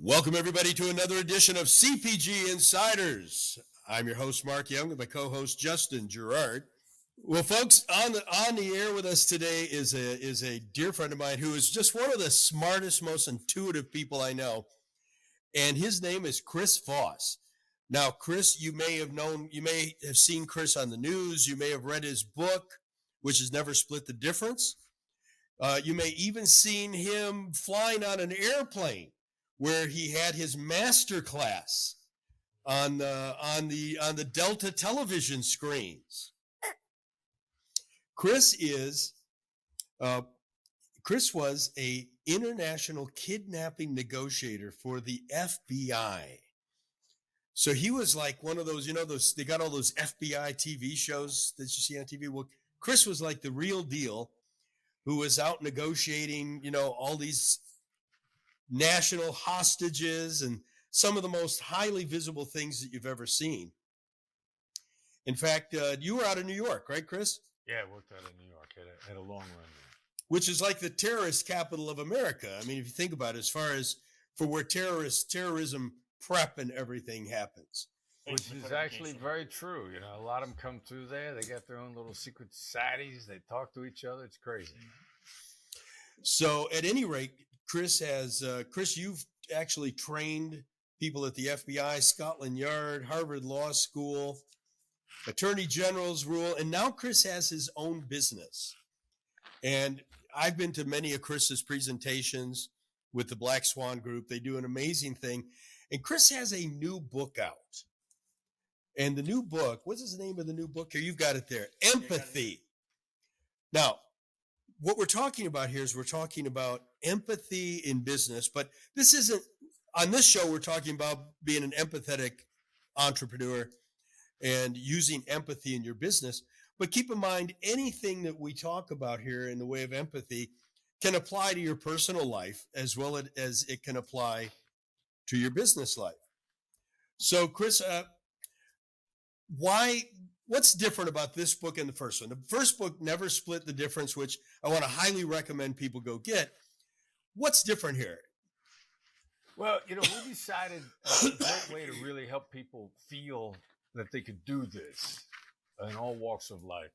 Welcome, everybody, to another edition of CPG Insiders. I'm your host, Mark Young, with my co-host, Justin Gerard. Well, folks, on the air with us today is a dear friend of mine who is just one of the smartest, most intuitive people I know, and his name is Chris Voss. Now, Chris, you may have seen Chris on the news. You may have read his book, which is Never Split the Difference. You may even seen him flying on an airplane, where he had his master class on the Delta television screens. Chris was a international kidnapping negotiator for the FBI. So he was like one of those, they got all those FBI TV shows that you see on TV. Well, Chris was like the real deal, who was out negotiating, all these national hostages and some of the most highly visible things that you've ever seen. In fact, you were out of New York, right, Chris? Yeah, I worked out in New York. Had a long run there. Which is like the terrorist capital of America. I mean, if you think about it, as far as for where terrorism prep and everything happens. Which is actually very true. A lot of them come through there. They got their own little secret societies. They talk to each other. It's crazy. So at any rate, Chris, you've actually trained people at the FBI, Scotland Yard, Harvard Law School, Attorney General's rule, and now Chris has his own business. And I've been to many of Chris's presentations with the Black Swan Group. They do an amazing thing. And Chris has a new book out. And the new book, what's the name of the new book? Here, you've got it there. Empathy. Now, what we're talking about here is we're talking about empathy in business, but this isn't, on this show, we're talking about being an empathetic entrepreneur and using empathy in your business. But keep in mind, anything that we talk about here in the way of empathy can apply to your personal life as well as it can apply to your business life. So, Chris, what's different about this book and the first one? The first book, Never Split the Difference, which I want to highly recommend people go get. What's different here? Well, we decided a great way to really help people feel that they could do this in all walks of life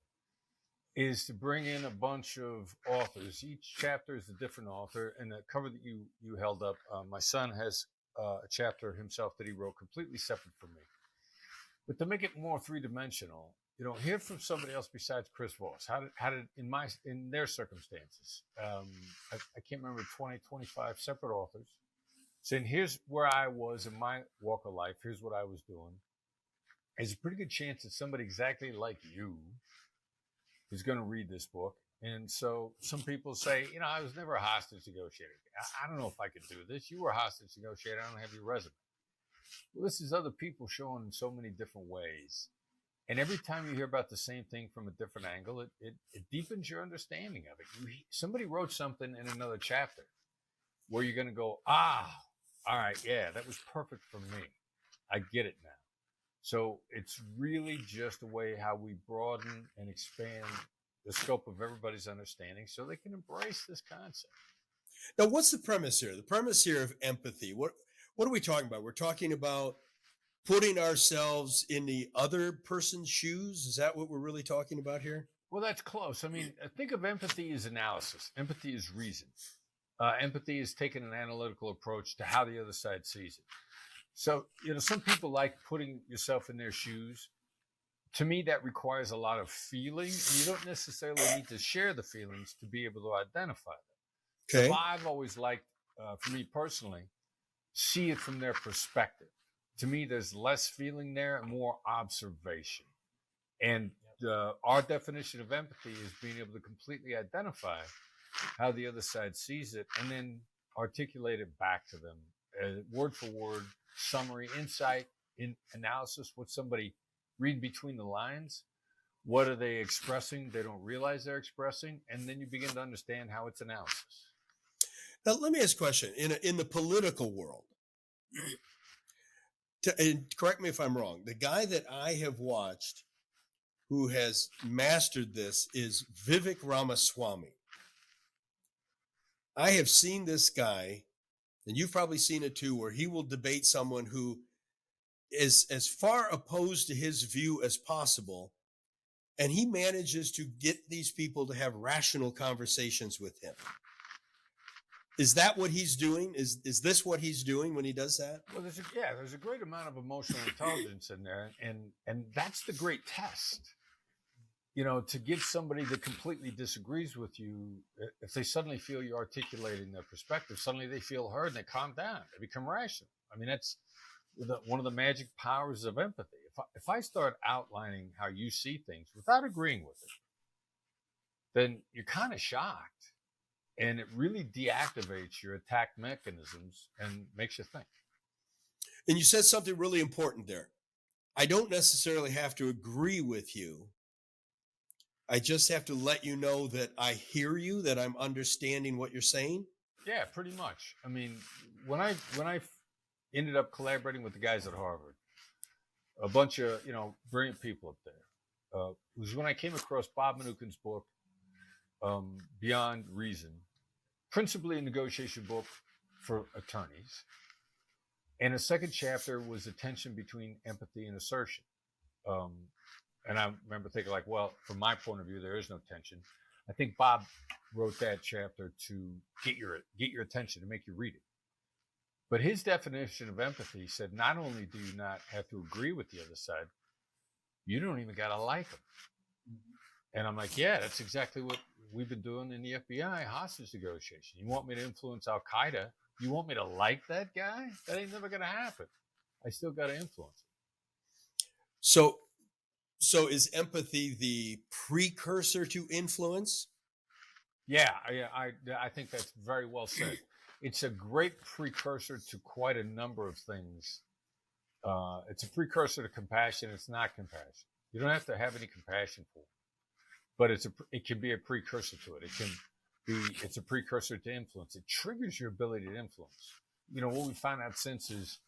is to bring in a bunch of authors. Each chapter is a different author, and the cover that you held up, my son has a chapter himself that he wrote completely separate from me. But to make it more three-dimensional, hear from somebody else besides Chris Voss. How did in their circumstances, I can't remember 20, 25 separate authors saying, here's where I was in my walk of life. Here's what I was doing. There's a pretty good chance that somebody exactly like you is going to read this book. And so some people say, I was never a hostage negotiator. I don't know if I could do this. You were a hostage negotiator. I don't have your resume. Well, this is other people showing in so many different ways. And every time you hear about the same thing from a different angle, it deepens your understanding of it. Somebody wrote something in another chapter where you're going to go, all right, yeah, that was perfect for me. I get it now. So it's really just a way how we broaden and expand the scope of everybody's understanding so they can embrace this concept. Now, what's the premise here? The premise here of empathy, what are we talking about? We're talking about putting ourselves in the other person's shoes. Is that what we're really talking about here? Well, that's close. I mean, think of empathy as analysis. Empathy is reason. Empathy is taking an analytical approach to how the other side sees it. So, some people like putting yourself in their shoes. To me, that requires a lot of feeling. And you don't necessarily need to share the feelings to be able to identify them. Okay. So I've always liked, for me personally, see it from their perspective. To me, there's less feeling there and more observation. And our definition of empathy is being able to completely identify how the other side sees it and then articulate it back to them, word for word, summary, insight, in analysis, what somebody read between the lines. What are they expressing? They don't realize they're expressing. And then you begin to understand how it's analysis. Now, let me ask a question. In the political world, and correct me if I'm wrong, the guy that I have watched who has mastered this is Vivek Ramaswamy. I have seen this guy and you've probably seen it too, where he will debate someone who is as far opposed to his view as possible, and he manages to get these people to have rational conversations with him. Is that what he's doing? Is this what he's doing when he does that? Well, there's a great amount of emotional intelligence in there, and that's the great test. To get somebody that completely disagrees with you, if they suddenly feel you're articulating their perspective, suddenly they feel heard and they calm down. They become rational. I mean, that's one of the magic powers of empathy. If I start outlining how you see things without agreeing with it, then you're kind of shocked. And it really deactivates your attack mechanisms and makes you think. And you said something really important there. I don't necessarily have to agree with you. I just have to let you know that I hear you, that I'm understanding what you're saying. Yeah, pretty much. I mean, when I ended up collaborating with the guys at Harvard, a bunch of brilliant people up there, it was when I came across Bob Manukin's book, Beyond Reason, principally a negotiation book for attorneys. And a second chapter was the tension between empathy and assertion. And I remember thinking well, from my point of view, there is no tension. I think Bob wrote that chapter to get your attention, to make you read it. But his definition of empathy said, not only do you not have to agree with the other side, you don't even got to like them. And I'm like, yeah, that's exactly what we've been doing in the FBI hostage negotiation. You want me to influence Al Qaeda? You want me to like that guy? That ain't never going to happen. I still got to influence it. So is empathy the precursor to influence? Yeah, I think that's very well said. It's a great precursor to quite a number of things. It's a precursor to compassion. It's not compassion. You don't have to have any compassion for it. But it can be a precursor to it. It's a precursor to influence. It triggers your ability to influence. What we found out since is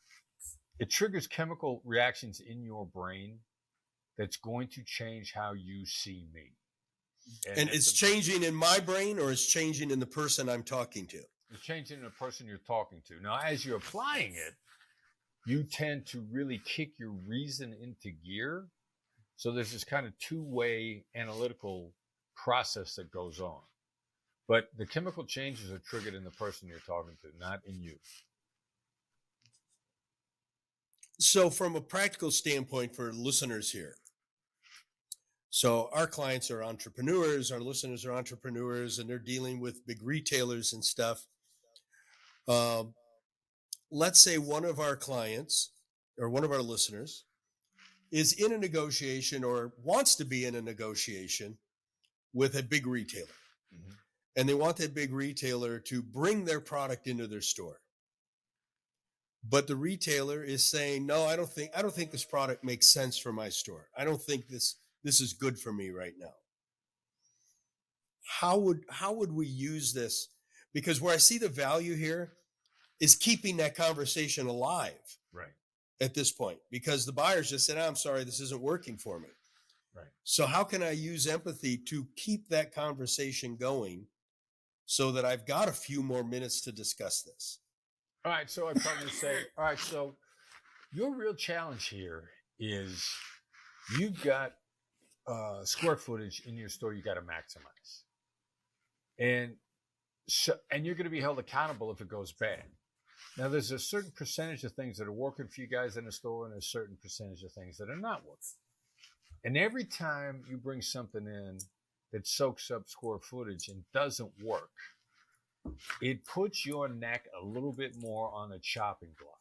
it triggers chemical reactions in your brain that's going to change how you see me. And it's changing in my brain, or it's changing in the person I'm talking to? It's changing in the person you're talking to. Now, as you're applying it, you tend to really kick your reason into gear. So there's this kind of two-way analytical process that goes on. But the chemical changes are triggered in the person you're talking to, not in you. So from a practical standpoint for listeners here, so our clients are entrepreneurs, our listeners are entrepreneurs, and they're dealing with big retailers and stuff. Let's say one of our clients or one of our listeners is in a negotiation or wants to be in a negotiation with a big retailer. Mm-hmm. And they want that big retailer to bring their product into their store. But the retailer is saying, no, I don't think this product makes sense for my store. I don't think this is good for me right now. How would we use this? Because where I see the value here is keeping that conversation alive. Right. At this point, because the buyers just said, I'm sorry, this isn't working for me. Right. So how can I use empathy to keep that conversation going so that I've got a few more minutes to discuss this? All right. So I probably say, all right, so your real challenge here is you've got square footage in your store you got to maximize. And you're going to be held accountable if it goes bad. Now, there's a certain percentage of things that are working for you guys in the store, and a certain percentage of things that are not working. And every time you bring something in that soaks up square footage and doesn't work, it puts your neck a little bit more on a chopping block.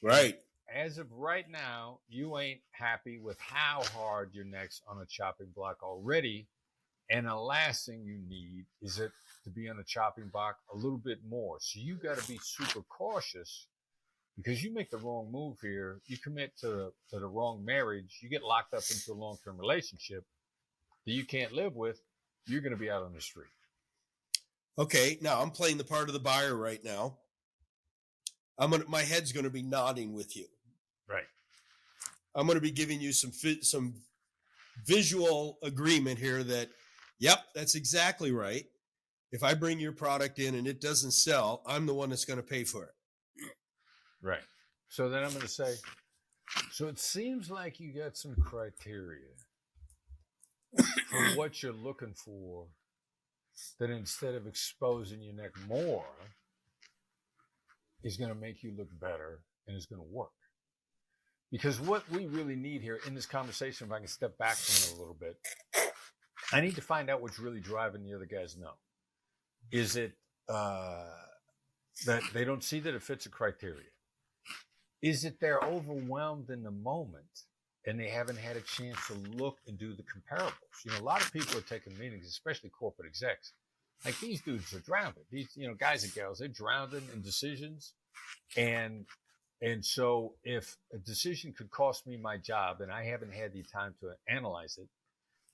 Right. As of right now, you ain't happy with how hard your neck's on a chopping block already. And the last thing you need is it to be on a chopping block a little bit more. So you got to be super cautious, because you make the wrong move here, you commit to the wrong marriage, you get locked up into a long-term relationship that you can't live with, you're going to be out on the street. Okay, now I'm playing the part of the buyer right now. My head's going to be nodding with you. Right. I'm going to be giving you some visual agreement here that, yep, that's exactly right. if I bring your product in and it doesn't sell, I'm the one that's going to pay for it. Right. So then I'm going to say, so it seems like you got some criteria for what you're looking for that instead of exposing your neck more is going to make you look better and is going to work. Because what we really need here in this conversation, if I can step back from it a little bit, I need to find out what's really driving the other guys no. Is it that they don't see that it fits a criteria? Is it they're overwhelmed in the moment and they haven't had a chance to look and do the comparables? You know, a lot of people are taking meetings, especially corporate execs. Like these dudes are drowning. These, guys and gals, they're drowning in decisions. And so if a decision could cost me my job and I haven't had the time to analyze it,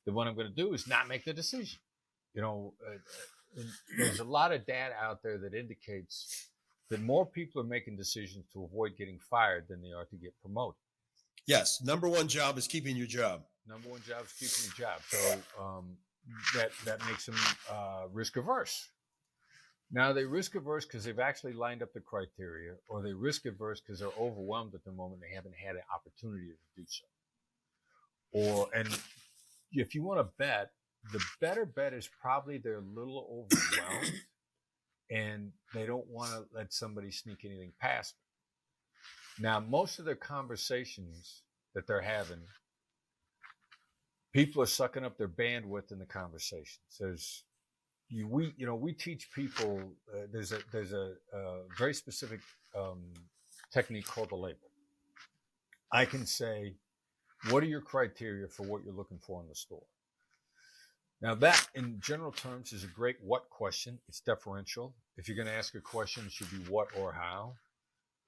then what I'm going to do is not make the decision. There's a lot of data out there that indicates that more people are making decisions to avoid getting fired than they are to get promoted. Yes. Number one job is keeping your job. Number one job is keeping your job. So that makes them risk averse. Now they risk averse because they've actually lined up the criteria, or they risk averse because they're overwhelmed at the moment. They haven't had an opportunity to do so. And if you want to bet, the better bet is probably they're a little overwhelmed and they don't want to let somebody sneak anything past them. Now, most of their conversations that they're having, people are sucking up their bandwidth in the conversations. We teach people. There's a very specific technique called the label. I can say, what are your criteria for what you're looking for in the store? Now that, in general terms, is a great what question. It's deferential. If you're going to ask a question, it should be what or how.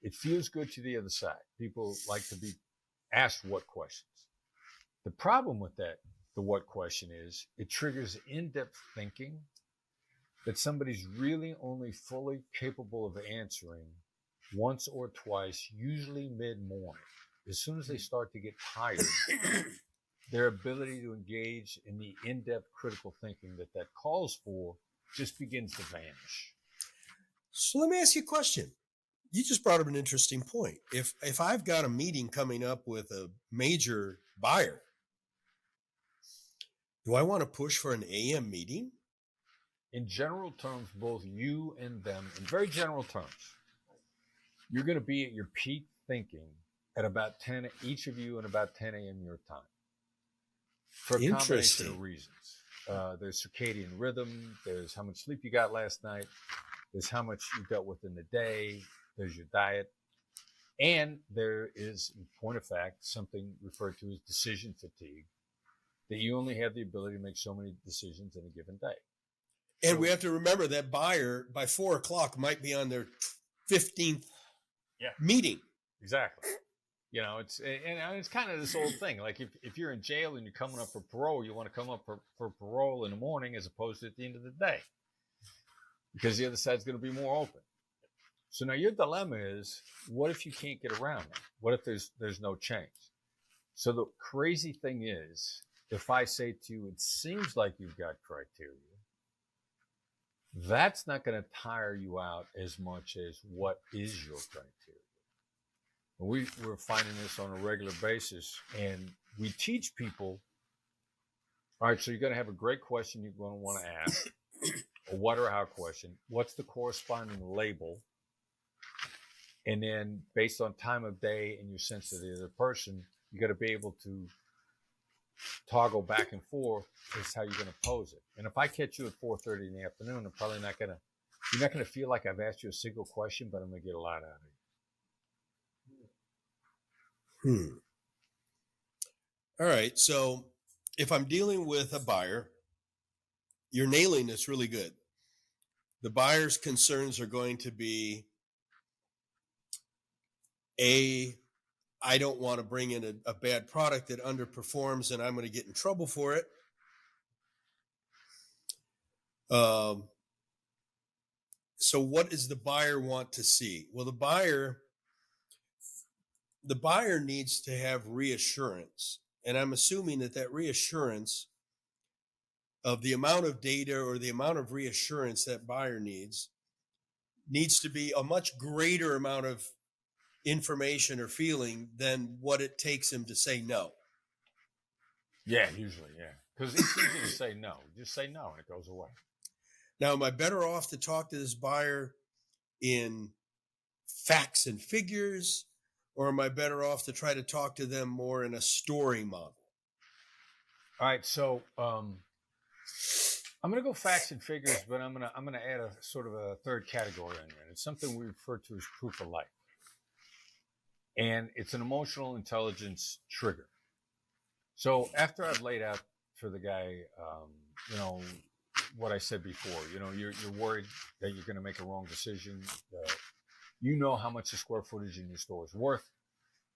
It feels good to the other side. People like to be asked what questions. The problem with that, the what question is, it triggers in-depth thinking that somebody's really only fully capable of answering once or twice, usually mid-morning. As soon as they start to get tired, their ability to engage in the in-depth critical thinking that calls for just begins to vanish. So let me ask you a question. You just brought up an interesting point. If I've got a meeting coming up with a major buyer, do I want to push for an AM meeting? In general terms, both you and them, in very general terms, you're going to be at your peak thinking at about 10, each of you at about 10 a.m. your time. For a combination of reasons. There's circadian rhythm. There's how much sleep you got last night. There's how much you dealt with in the day. There's your diet. And there is, in point of fact, something referred to as decision fatigue, that you only have the ability to make so many decisions in a given day. And we have to remember that buyer by 4:00 might be on their 15th meeting. Exactly. It's kind of this old thing. Like if you're in jail and you're coming up for parole, you want to come up for parole in the morning as opposed to at the end of the day, because the other side's going to be more open. So now your dilemma is, what if you can't get around that? What if there's no change? So the crazy thing is, if I say to you, it seems like you've got criteria, that's not going to tire you out as much as what is your criteria. We're finding this on a regular basis, and we teach people, all right, so you're going to have a great question you're going to want to ask, a what or how question. What's the corresponding label? And then based on time of day and your sense of the other person, you got to be able to toggle back and forth as how you're going to pose it. And if I catch you at 4:30 in the afternoon, I'm probably you're not going to feel like I've asked you a single question, but I'm going to get a lot out of you. All right. So if I'm dealing with a buyer, you're nailing this really good. The buyer's concerns are going to be, I don't want to bring in a bad product that underperforms and I'm going to get in trouble for it. So what does the buyer want to see? Well, the buyer needs to have reassurance. And I'm assuming that reassurance of the amount of data or the amount of reassurance that buyer needs to be a much greater amount of information or feeling than what it takes him to say no. Yeah, usually, yeah. Because it's easy to say no. Just say no and it goes away. Now, am I better off to talk to this buyer in facts and figures, or am I better off to try to talk to them more in a story model? All right, so I'm going to go facts and figures, but I'm going to add a sort of a third category in there. It's something we refer to as proof of life, and it's an emotional intelligence trigger. So after I've laid out for the guy, what I said before, you're worried that you're going to make a wrong decision. You know how much the square footage in your store is worth,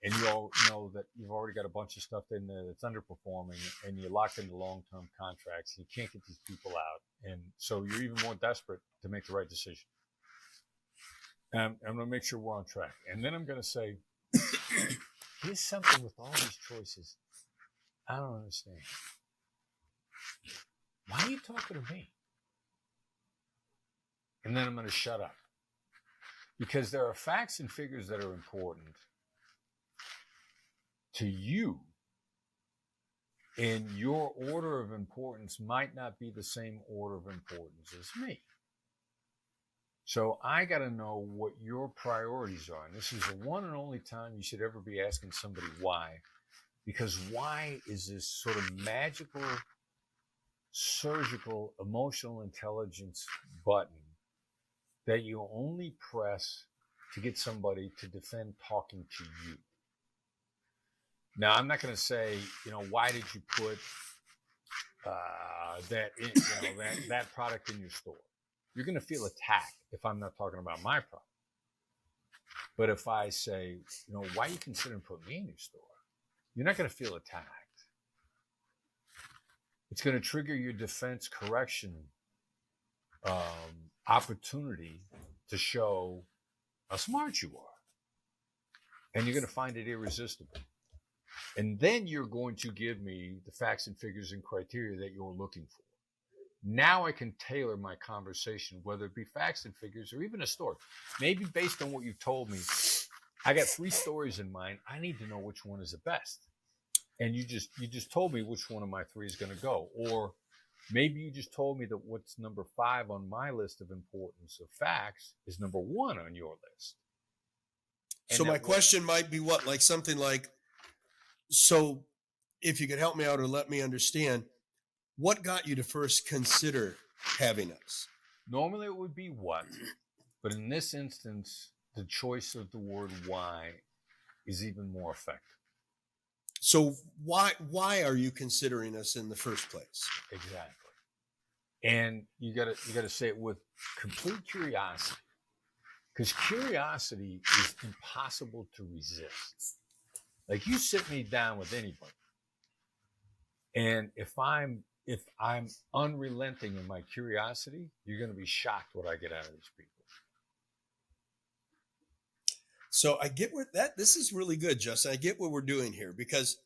and you all know that you've already got a bunch of stuff in there that's underperforming, and you're locked into long-term contracts. You can't get these people out, and so you're even more desperate to make the right decision. And I'm going to make sure we're on track, and then I'm going to say, here's something with all these choices I don't understand. Why are you talking to me? And then I'm going to shut up. Because there are facts and figures that are important to you. And your order of importance might not be the same order of importance as me. So I got to know what your priorities are. And this is the one and only time you should ever be asking somebody why. Because why is this sort of magical, surgical, emotional intelligence button that you only press to get somebody to defend talking to you. Now, I'm not going to say, why did you put that product in your store? You're going to feel attacked if I'm not talking about my product. But if I say, why are you considering putting me in your store? You're not going to feel attacked. It's going to trigger your defense correction opportunity to show how smart you are. And you're going to find it irresistible. And then you're going to give me the facts and figures and criteria that you're looking for. Now I can tailor my conversation, whether it be facts and figures or even a story. Maybe based on what you told me, I got 3 stories in mind. I need to know which one is the best. And you just told me which one of my 3 is going to go. Or maybe you just told me that what's number 5 on my list of importance of facts is number 1 on your list. And so my question might be something like, so if you could help me out or let me understand, what got you to first consider having us? Normally it would be what, but in this instance, the choice of the word why is even more effective. So why are you considering us in the first place? Exactly. And you gotta say it with complete curiosity. Because curiosity is impossible to resist. Like, you sit me down with anybody, and if I'm unrelenting in my curiosity, you're going to be shocked what I get out of these people. So I get this is really good, Justin. I get what we're doing here, because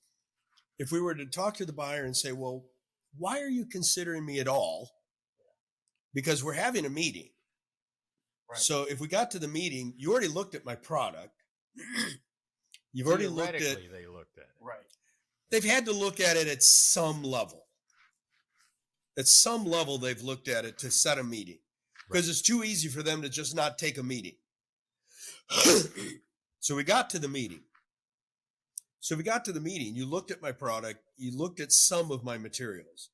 if we were to talk to the buyer and say, well, why are you considering me at all? Because we're having a meeting. Right. So if we got to the meeting, you already looked at my product. You've already looked at it. They looked at it. Right. They've had to look at it at some level. At some level, they've looked at it to set a meeting, because it's too easy for them to just not take a meeting. So we got to the meeting. You looked at my product. You looked at some of my materials.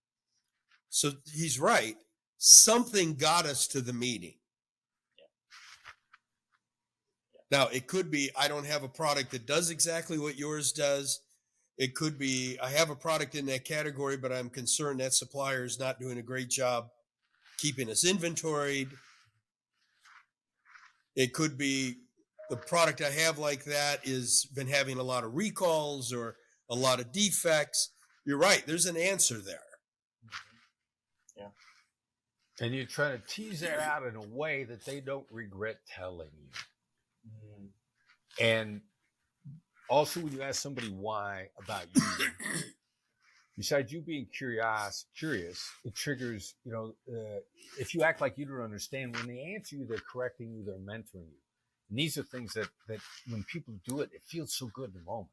So he's right. Something got us to the meeting. Now, it could be I don't have a product that does exactly what yours does. It could be I have a product in that category, but I'm concerned that supplier is not doing a great job keeping us inventoried. It could be the product I have like that is been having a lot of recalls or a lot of defects. You're right. There's an answer there. Yeah. And you're trying to tease that out in a way that they don't regret telling you. And also, when you ask somebody why about you, besides you being curious, it triggers, if you act like you don't understand, when they answer you, they're correcting you, they're mentoring you. And these are things that when people do it, it feels so good in the moment.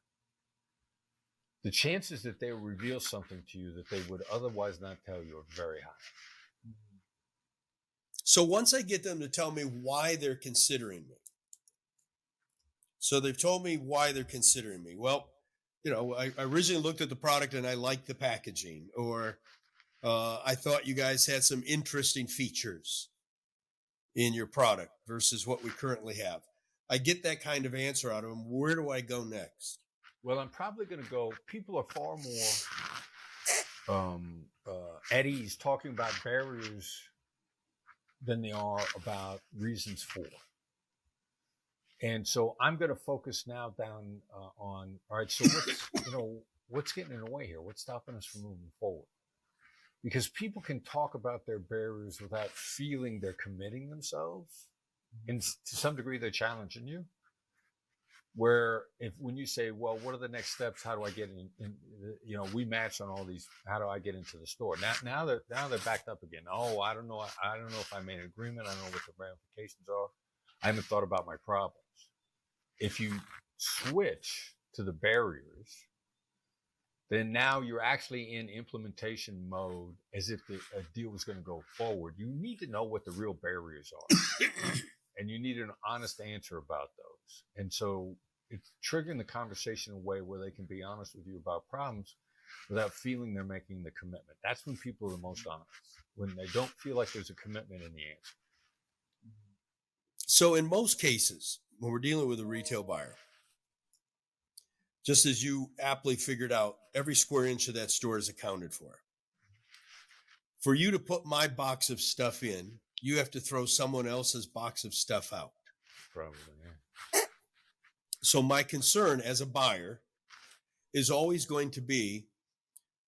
The chances that they will reveal something to you that they would otherwise not tell you are very high. So once I get them to tell me why they're considering me, so they've told me why they're considering me. Well, I originally looked at the product and I liked the packaging, or I thought you guys had some interesting features in your product versus what we currently have. I get that kind of answer out of them. Where do I go next? Well, I'm probably going to go. People are far more at ease talking about barriers than they are about reasons for. And so I'm going to focus now down on, all right, so what's getting in the way here? What's stopping us from moving forward? Because people can talk about their barriers without feeling they're committing themselves. And to some degree, they're challenging you. Where when you say, well, what are the next steps? How do I get in we match on all these. How do I get into the store? Now they're backed up again. Oh, I don't know. I don't know if I made an agreement. I don't know what the ramifications are. I haven't thought about my problems. If you switch to the barriers, then now you're actually in implementation mode as if a deal was going to go forward. You need to know what the real barriers are. And you need an honest answer about those. And so it's triggering the conversation in a way where they can be honest with you about problems without feeling they're making the commitment. That's when people are the most honest, when they don't feel like there's a commitment in the answer. So in most cases, when we're dealing with a retail buyer, just as you aptly figured out, every square inch of that store is accounted for. For you to put my box of stuff in, you have to throw someone else's box of stuff out. Probably, yeah. So my concern as a buyer is always going to be,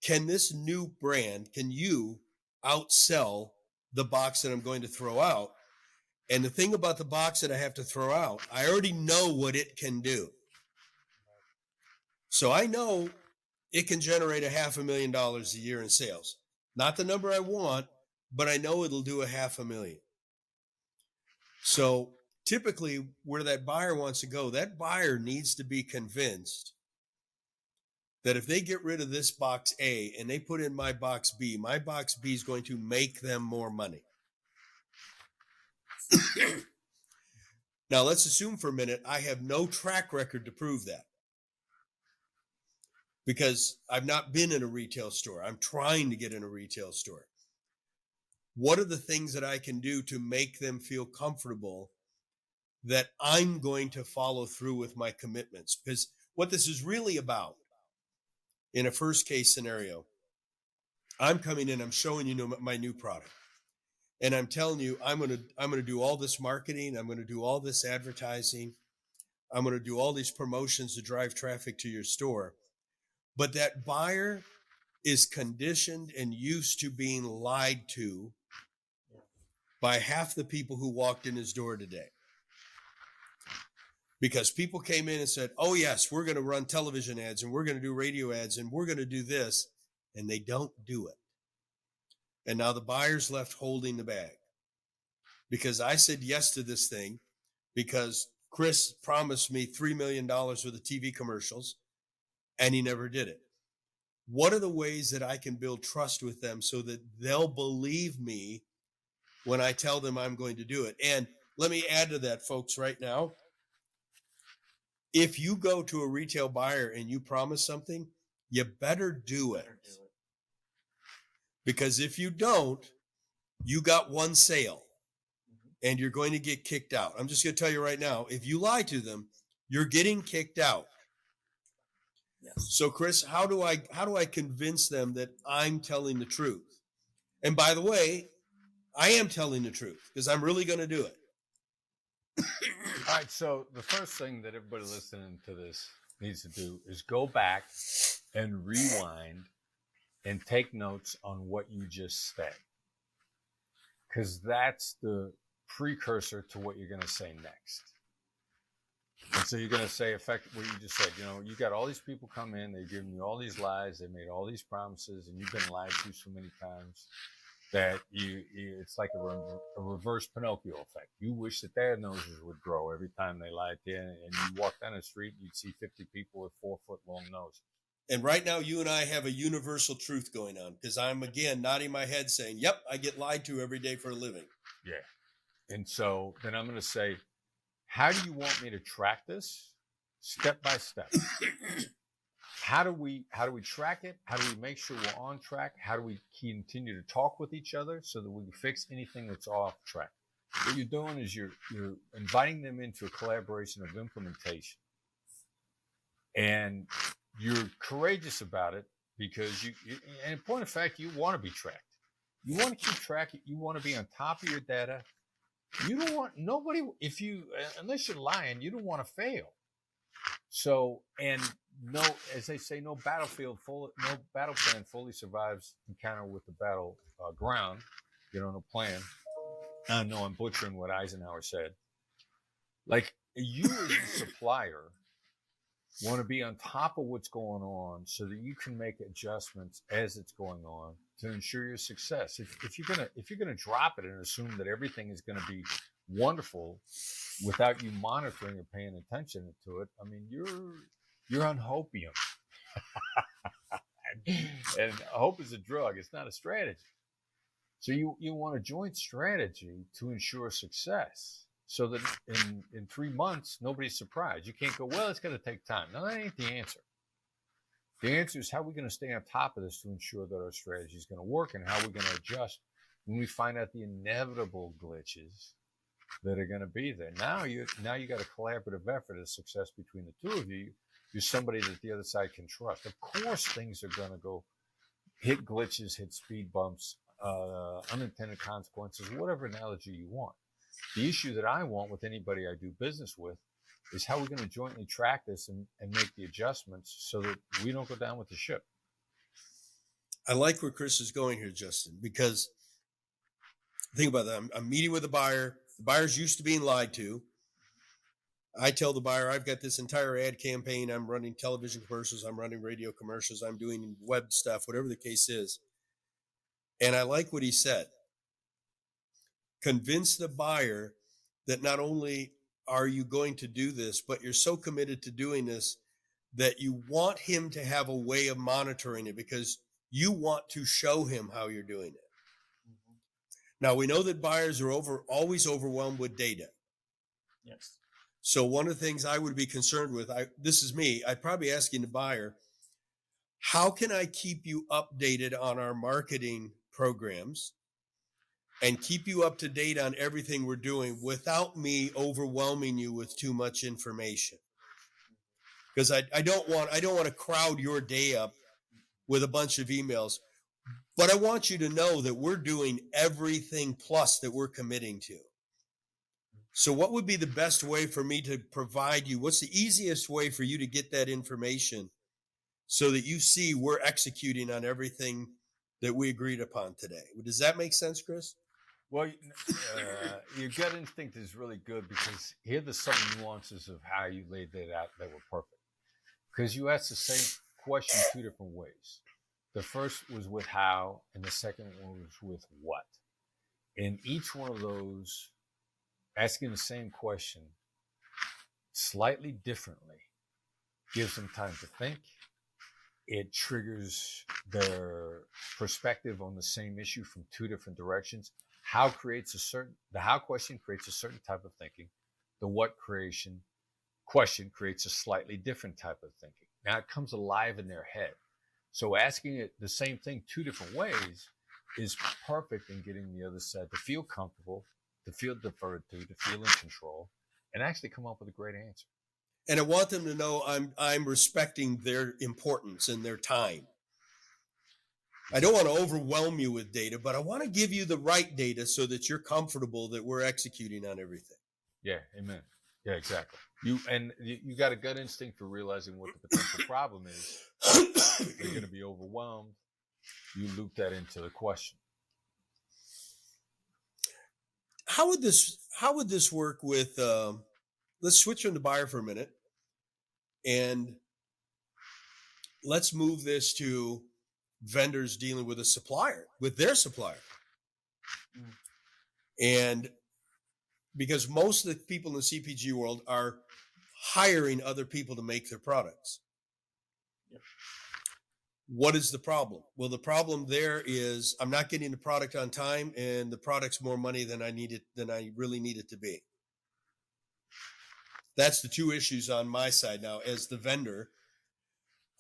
can this new brand, can you outsell the box that I'm going to throw out? And the thing about the box that I have to throw out, I already know what it can do. So I know it can generate $500,000 a year in sales. Not the number I want, but I know it'll do $500,000. So typically where that buyer wants to go, that buyer needs to be convinced that if they get rid of this box A and they put in my box B is going to make them more money. Now let's assume for a minute I have no track record to prove that, because I've not been in a retail store. I'm trying to get in a retail store. What are the things that I can do to make them feel comfortable that I'm going to follow through with my commitments? Because what this is really about in a first case scenario, I'm coming in, I'm showing you my new product. And I'm telling you, I'm going to do all this marketing. I'm going to do all this advertising. I'm going to do all these promotions to drive traffic to your store. But that buyer is conditioned and used to being lied to by half the people who walked in his door today. Because people came in and said, oh, yes, we're going to run television ads and we're going to do radio ads and we're going to do this. And they don't do it. And now the buyer's left holding the bag. Because I said yes to this thing because Chris promised me $3 million worth of TV commercials and he never did it. What are the ways that I can build trust with them so that they'll believe me when I tell them I'm going to do it? And let me add to that, folks, right now. If you go to a retail buyer and you promise something, you better do it. Because if you don't, you got one sale and you're going to get kicked out. I'm just going to tell you right now, if you lie to them, you're getting kicked out. Yes. So Chris, how do I convince them that I'm telling the truth? And by the way, I am telling the truth because I'm really going to do it. All right. So the first thing that everybody listening to this needs to do is go back and rewind and take notes on what you just said. Because that's the precursor to what you're going to say next. And so you're going to say, effect what you just said. You got all these people come in, they've given you all these lies, they made all these promises, and you've been lied to so many times that it's like a reverse Pinocchio effect. You wish that their noses would grow every time they lied to you, and you walk down the street, you'd see 50 people with 4-foot long noses. And right now, you and I have a universal truth going on, because I'm, again, nodding my head saying, yep, I get lied to every day for a living. Yeah. And so then I'm going to say, how do you want me to track this? Step by step. How do we track it? How do we make sure we're on track? How do we continue to talk with each other so that we can fix anything that's off track? What you're doing is you're inviting them into a collaboration of implementation. And you're courageous about it because and in point of fact, you want to be tracked. You want to keep track. You want to be on top of your data. You don't want nobody, unless you're lying, you don't want to fail. So, and no, as they say, no battle plan fully survives encounter with the battle ground. No plan. I know I'm butchering what Eisenhower said. Like, you as a supplier want to be on top of what's going on so that you can make adjustments as it's going on to ensure your success. If you're gonna drop it and assume that everything is going to be wonderful without you monitoring or paying attention to it, I mean, you're on hopium. And hope is a drug. It's not a strategy. So you want a joint strategy to ensure success, so that in 3 months, nobody's surprised. You can't go, well, it's going to take time. No, that ain't the answer. The answer is, how are we going to stay on top of this to ensure that our strategy is going to work, and how are we going to adjust when we find out the inevitable glitches that are going to be there. Now you got a collaborative effort of success between the two of you. You're somebody that the other side can trust. Of course, things are going to go hit glitches, hit speed bumps, unintended consequences, whatever analogy you want. The issue that I want with anybody I do business with is how we're going to jointly track this and make the adjustments so that we don't go down with the ship. I like where Chris is going here, Justin, because think about that. I'm meeting with a buyer. The buyer's used to being lied to. I tell the buyer, I've got this entire ad campaign. I'm running television commercials. I'm running radio commercials. I'm doing web stuff, whatever the case is. And I like what he said. Convince the buyer that not only are you going to do this, but you're so committed to doing this that you want him to have a way of monitoring it, because you want to show him how you're doing it. Mm-hmm. Now, we know that buyers are always overwhelmed with data. Yes. So one of the things I would be concerned with, this is me, I'd probably asking the buyer, how can I keep you updated on our marketing programs and keep you up to date on everything we're doing without me overwhelming you with too much information? Because I don't want to crowd your day up with a bunch of emails, but I want you to know that we're doing everything plus that we're committing to. So what would be the best way for me to provide you? What's the easiest way for you to get that information so that you see we're executing on everything that we agreed upon today? Does that make sense, Chris? Well, your gut instinct is really good, because here are some nuances of how you laid that out that were perfect. Because you asked the same question 2 different ways. The first was with how, and the second one was with what. In each one of those, asking the same question slightly differently gives them time to think. It triggers their perspective on the same issue from 2 different directions. The how question creates a certain type of thinking. The what question creates a slightly different type of thinking. Now it comes alive in their head. So asking it the same thing 2 different ways is perfect in getting the other side to feel comfortable, to feel deferred to feel in control, and actually come up with a great answer. And I want them to know I'm respecting their importance and their time. I don't want to overwhelm you with data, but I want to give you the right data so that you're comfortable that we're executing on everything. Yeah, amen. Yeah, exactly. You got a gut instinct for realizing what the potential problem is. You're going to be overwhelmed. You loop that into the question. How would this work with let's switch from the buyer for a minute, and let's move this to vendors dealing with a supplier, with their supplier. Mm. And because most of the people in the CPG world are hiring other people to make their products. Yep. What is the problem? Well, the problem there is I'm not getting the product on time, and the product's more money than I really need it to be. That's the two issues on my side now. As the vendor,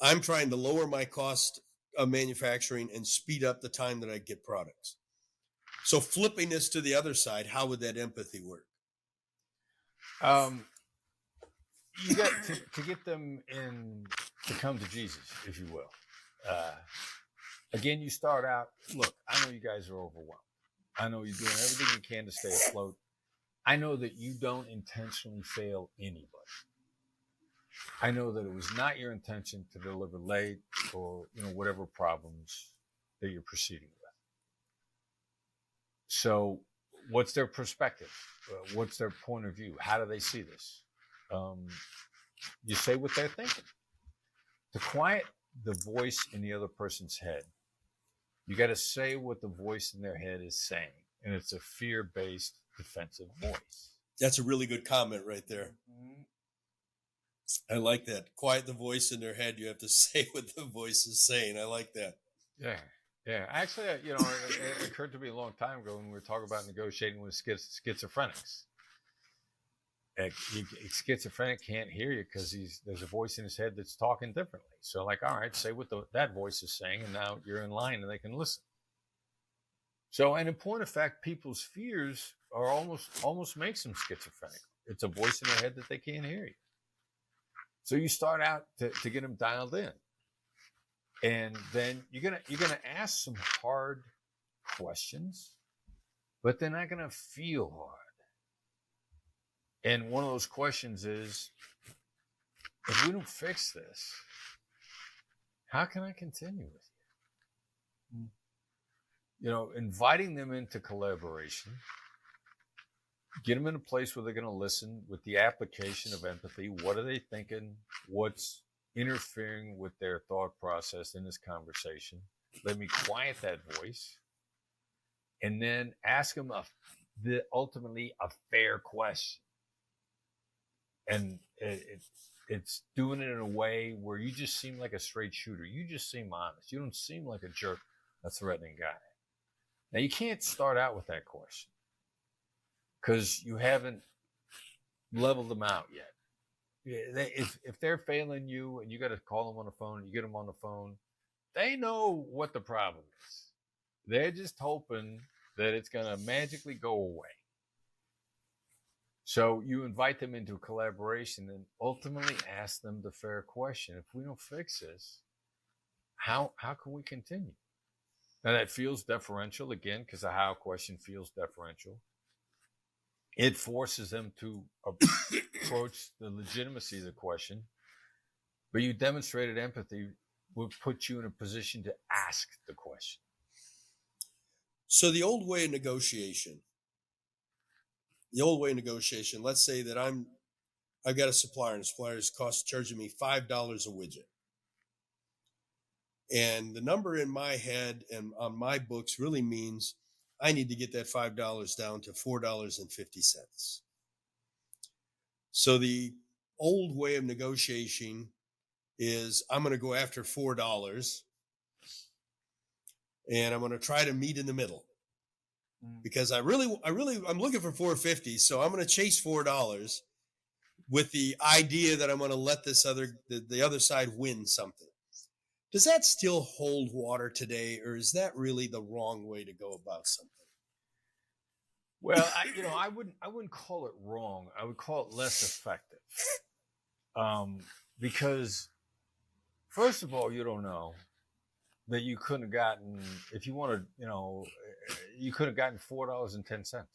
I'm trying to lower my cost of manufacturing and speed up the time that I get products. So flipping this to the other side, how would that empathy work? You got to get them to come to Jesus, if you will. Again, you start out, look, I know you guys are overwhelmed. I know you're doing everything you can to stay afloat. I know that you don't intentionally fail anybody. I know that it was not your intention to deliver late or whatever problems that you're proceeding with. So what's their perspective? What's their point of view? How do they see this? You say what they're thinking. To quiet the voice in the other person's head, you got to say what the voice in their head is saying. And it's a fear-based defensive voice. That's a really good comment right there. Mm-hmm. I like that. Quiet the voice in their head. You have to say what the voice is saying. I like that. Yeah. Yeah. Actually, it occurred to me a long time ago when we were talking about negotiating with schizophrenics. A schizophrenic can't hear you because there's a voice in his head that's talking differently. So like, all right, say what that voice is saying, and now you're in line and they can listen. So, and in point of fact, people's fears are almost makes them schizophrenic. It's a voice in their head that they can't hear you. So you start out to get them dialed in, and then you're gonna ask some hard questions, but they're not gonna feel hard. And one of those questions is, if we don't fix this, how can I continue with you? Inviting them into collaboration, get them in a place where they're going to listen with the application of empathy. What are they thinking? What's interfering with their thought process in this conversation? Let me quiet that voice, and then ask them ultimately a fair question. And it's doing it in a way where you just seem like a straight shooter. You just seem honest. You don't seem like a jerk, a threatening guy. Now, you can't start out with that question because you haven't leveled them out yet. If they're failing you and you got to call them on the phone, you get them on the phone, they know what the problem is. They're just hoping that it's going to magically go away. So you invite them into collaboration and ultimately ask them the fair question. If we don't fix this, how can we continue? Now that feels deferential again, because the how question feels deferential. It forces them to approach the legitimacy of the question, but you demonstrated empathy will put you in a position to ask the question. So the old way of negotiation, let's say that I've got a supplier, and the supplier is charging me $5 a widget. And the number in my head and on my books really means I need to get that $5 down to $4.50. So the old way of negotiating is I'm going to go after $4 and I'm going to try to meet in the middle. Because I'm looking for $4.50, so I'm going to chase $4 with the idea that I'm going to let the other side win something. Does that still hold water today, or is that really the wrong way to go about something? Well, I wouldn't call it wrong. I would call it less effective, because first of all, you don't know that you couldn't have gotten, if you wanted, you could have gotten $4.10.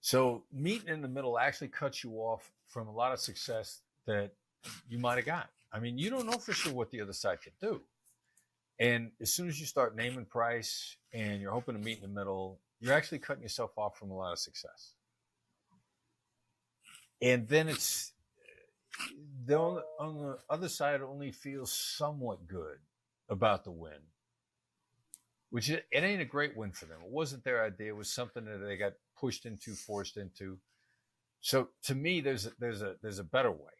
So meeting in the middle actually cuts you off from a lot of success that you might have got. I mean, you don't know for sure what the other side can do. And as soon as you start naming price and you're hoping to meet in the middle, you're actually cutting yourself off from a lot of success. And then it's on the other side only feels somewhat good about the win, which it ain't a great win for them. It wasn't their idea. It was something that they got pushed into, forced into. So to me, there's a better way.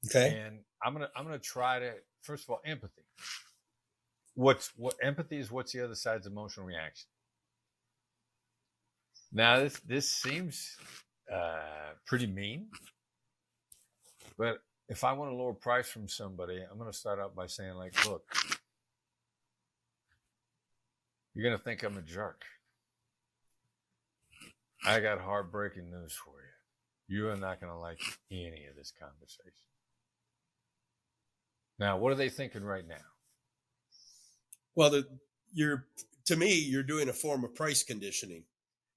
Okay. And I'm gonna try to, first of all, empathy. What empathy is? What's the other side's emotional reaction? Now this seems pretty mean, but if I want a lower price from somebody, I'm going to start out by saying, like, look, you're going to think I'm a jerk. I got heartbreaking news for you. You are not going to like any of this conversation. Now, what are they thinking right now? Well, to me, you're doing a form of price conditioning.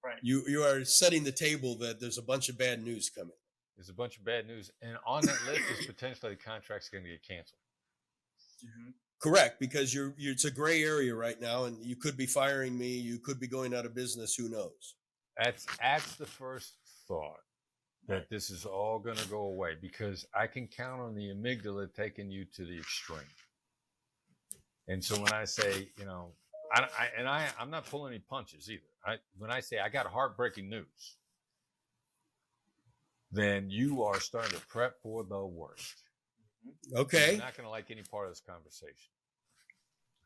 Right. You are setting the table that there's a bunch of bad news coming. There's a bunch of bad news, and on that list is potentially the contract's going to get canceled. Mm-hmm. Correct, because it's a gray area right now, and you could be firing me. You could be going out of business. Who knows? That's the first thought, that this is all going to go away, because I can count on the amygdala taking you to the extreme. And so when I say, I'm not pulling any punches either. When I say I got heartbreaking news, then you are starting to prep for the worst. Okay. You're not going to like any part of this conversation.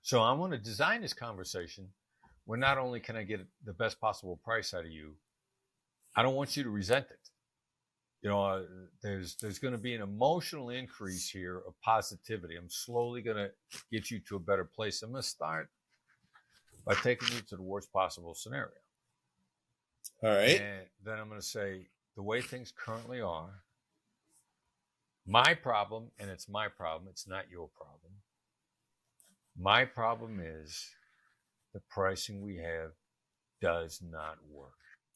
So I want to design this conversation where not only can I get the best possible price out of you, I don't want you to resent it. There's going to be an emotional increase here of positivity. I'm slowly going to get you to a better place. I'm going to start by taking you to the worst possible scenario. All right. And then I'm going to say, the way things currently are, my problem, and it's my problem, it's not your problem. My problem is the pricing we have does not work.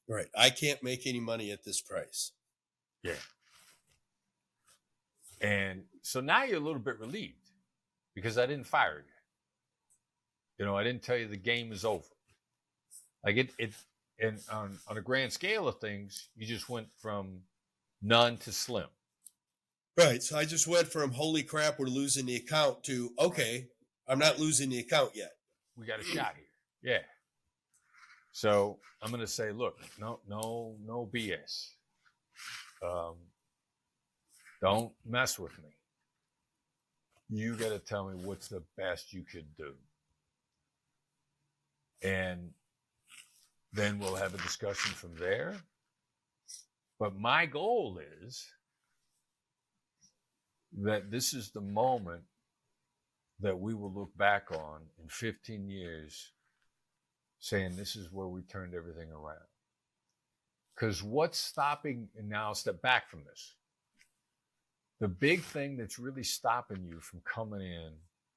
Right. I can't make any money at this price. Yeah. And so now you're a little bit relieved, because I didn't fire you. I didn't tell you the game is over. Like and on a grand scale of things, you just went from none to slim. Right. So I just went from holy crap, we're losing the account to, okay, I'm not losing the account yet. We got a shot here. Yeah. So I'm going to say, look, no BS. Don't mess with me. You got to tell me what's the best you could do. And then we'll have a discussion from there. But my goal is that this is the moment that we will look back on in 15 years saying this is where we turned everything around. Because what's stopping, and now I'll step back from this. The big thing that's really stopping you from coming in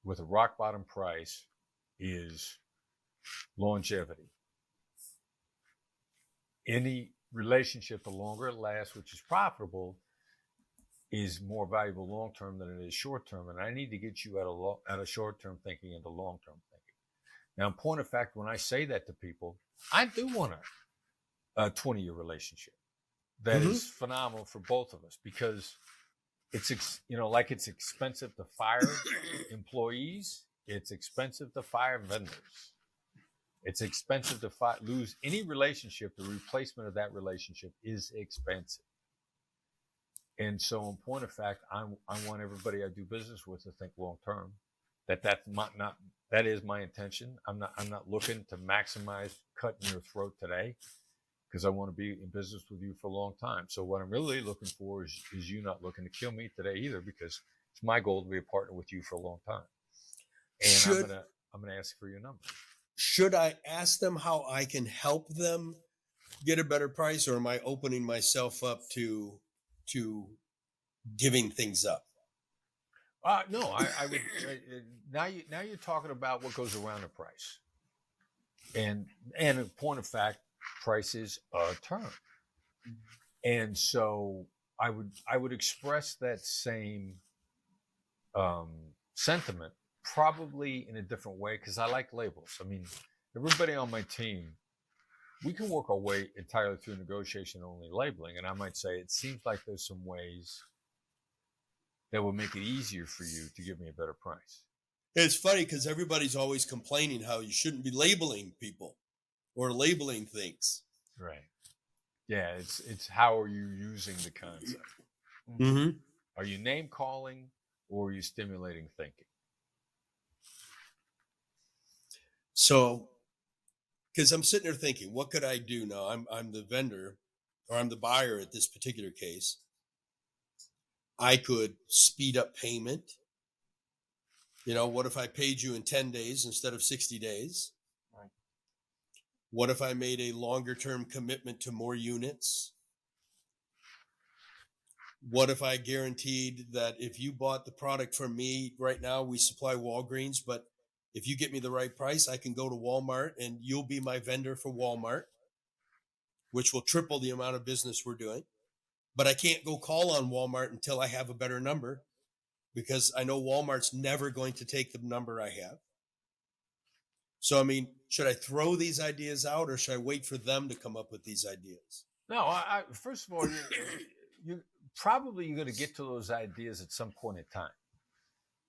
with a rock bottom price is longevity. Any relationship, the longer it lasts, which is profitable, is more valuable long-term than it is short-term. And I need to get you out of short-term thinking into long-term thinking. Now, in point of fact, when I say that to people, I do want a 20-year relationship that is phenomenal for both of us, because it's expensive to fire employees. It's expensive to fire vendors. It's expensive to lose any relationship. The replacement of that relationship is expensive. And so, in point of fact, I want everybody I do business with to think long term. That is my intention. I'm not looking to maximize cutting your throat today, because I want to be in business with you for a long time. So what I'm really looking for is you not looking to kill me today either, because it's my goal to be a partner with you for a long time. And I'm gonna ask for your number. Should I ask them how I can help them get a better price, or am I opening myself up to giving things up? No, I would. Now you're talking about what goes around the price, and in point of fact, price is a term, and so I would express that same sentiment, probably in a different way, because I like labels. I mean, everybody on my team, we can work our way entirely through negotiation only labeling. And I might say, it seems like there's some ways that would make it easier for you to give me a better price. It's funny because everybody's always complaining how you shouldn't be labeling people or labeling things. Right. Yeah. It's how are you using the concept? Mm-hmm. Are you name calling or are you stimulating thinking? So, because I'm sitting there thinking, what could I do now? I'm the vendor, or I'm the buyer at this particular case. I could speed up payment. What if I paid you in 10 days instead of 60 days? Right. What if I made a longer term commitment to more units? What if I guaranteed that if you bought the product from me right now, we supply Walgreens, but if you get me the right price, I can go to Walmart and you'll be my vendor for Walmart, which will triple the amount of business we're doing. But I can't go call on Walmart until I have a better number, because I know Walmart's never going to take the number I have. So, should I throw these ideas out or should I wait for them to come up with these ideas? No, first of all, you're going to get to those ideas at some point in time.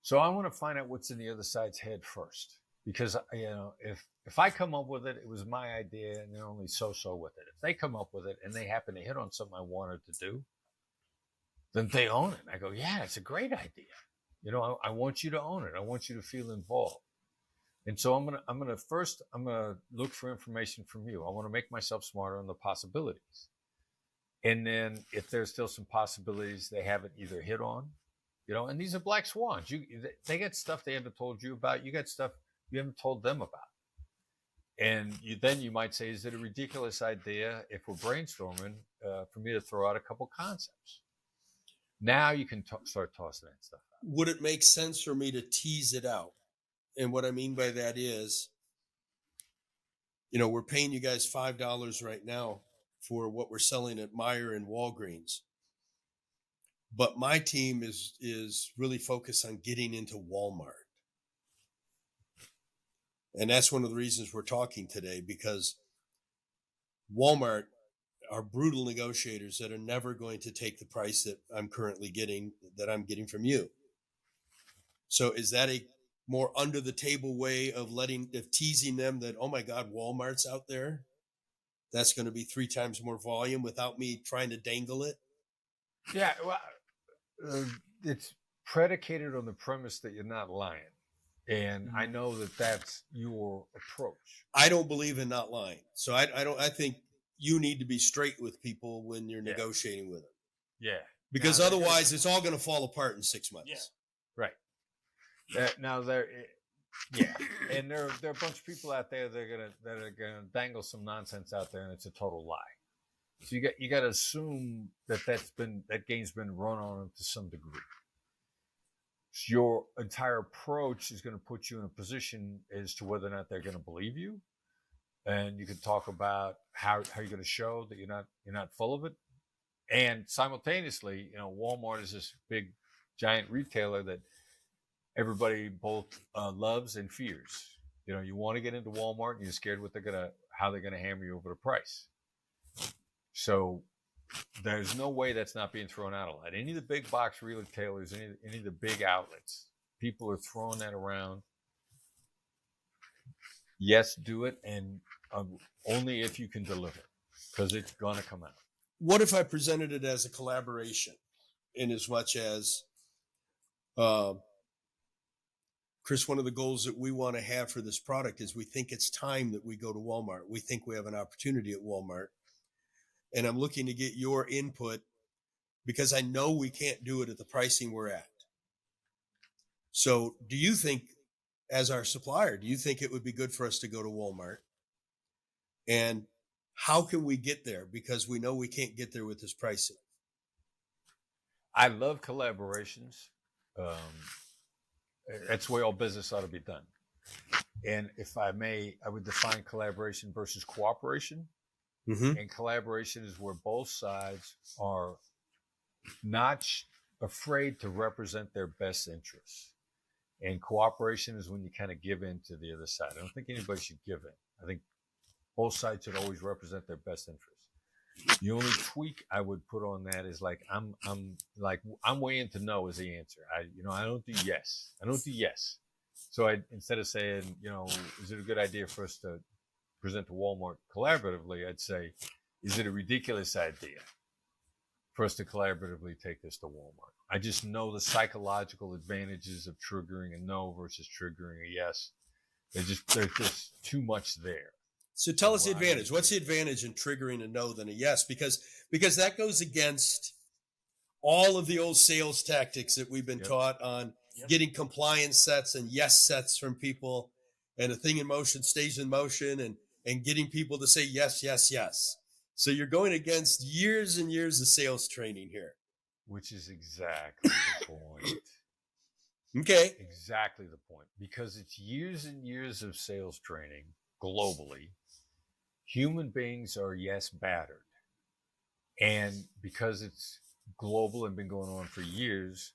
So I want to find out what's in the other side's head first, because if I come up with it, it was my idea, and they're only so with it. If they come up with it and they happen to hit on something I wanted to do, then they own it. I go, yeah, it's a great idea. I want you to own it. I want you to feel involved. And so I'm gonna look for information from you. I want to make myself smarter on the possibilities. And then if there's still some possibilities they haven't either hit on, and these are black swans. They got stuff they haven't told you about. You got stuff you haven't told them about. And then you might say, is it a ridiculous idea if we're brainstorming for me to throw out a couple concepts? Now you can start tossing that stuff out. Would it make sense for me to tease it out? And what I mean by that is, we're paying you guys $5 right now for what we're selling at Meijer and Walgreens. But my team is really focused on getting into Walmart. And that's one of the reasons we're talking today, because Walmart are brutal negotiators that are never going to take the price that I'm getting from you. So is that a more under the table way of teasing them that, oh my God, Walmart's out there? That's going to be 3 times more volume without me trying to dangle it? Yeah, well, it's predicated on the premise that you're not lying. And I know that that's your approach. I don't believe in not lying. So I think you need to be straight with people when you're negotiating with them. Yeah. Because otherwise it's all going to fall apart in 6 months. Yeah. Right. And there are a bunch of people out there that are gonna dangle some nonsense out there, and it's a total lie. So you got to assume that game's been run on them to some degree. So your entire approach is going to put you in a position as to whether or not they're going to believe you, and you can talk about how you're going to show that you're not full of it, and simultaneously, Walmart is this big giant retailer that everybody both loves and fears. You want to get into Walmart and you're scared how they're gonna hammer you over the price. So there's no way that's not being thrown out a lot. Any of the big box retailers, any of the big outlets, people are throwing that around. Yes, do it, and only if you can deliver, because it's gonna come out. What if I presented it as a collaboration, in as much as Chris, one of the goals that we want to have for this product is we think it's time that we go to Walmart. We think we have an opportunity at Walmart. And I'm looking to get your input, because I know we can't do it at the pricing we're at. So do you think, as our supplier, do you think it would be good for us to go to Walmart? And how can we get there? Because we know we can't get there with this pricing. I love collaborations. That's the way all business ought to be done. And if I may, I would define collaboration versus cooperation. Mm-hmm. And collaboration is where both sides are not afraid to represent their best interests. And cooperation is when you kind of give in to the other side. I don't think anybody should give in. I think Both sides should always represent their best interest. The only tweak I would put on that is like I'm way into no as the answer. I don't do yes. I don't do yes. So instead of saying, is it a good idea for us to present to Walmart collaboratively, I'd say, is it a ridiculous idea for us to collaboratively take this to Walmart? I just know the psychological advantages of triggering a no versus triggering a yes. There's just too much there. So tell us the advantage. What's the advantage in triggering a no than a yes? Because that goes against all of the old sales tactics that we've been taught on getting compliance sets and yes sets from people, and a thing in motion stays in motion, and getting people to say yes, yes, yes. So you're going against years and years of sales training here. Which is exactly the point. Okay. Exactly the point. Because it's years and years of sales training globally. Human beings are yes battered. And because it's global and been going on for years,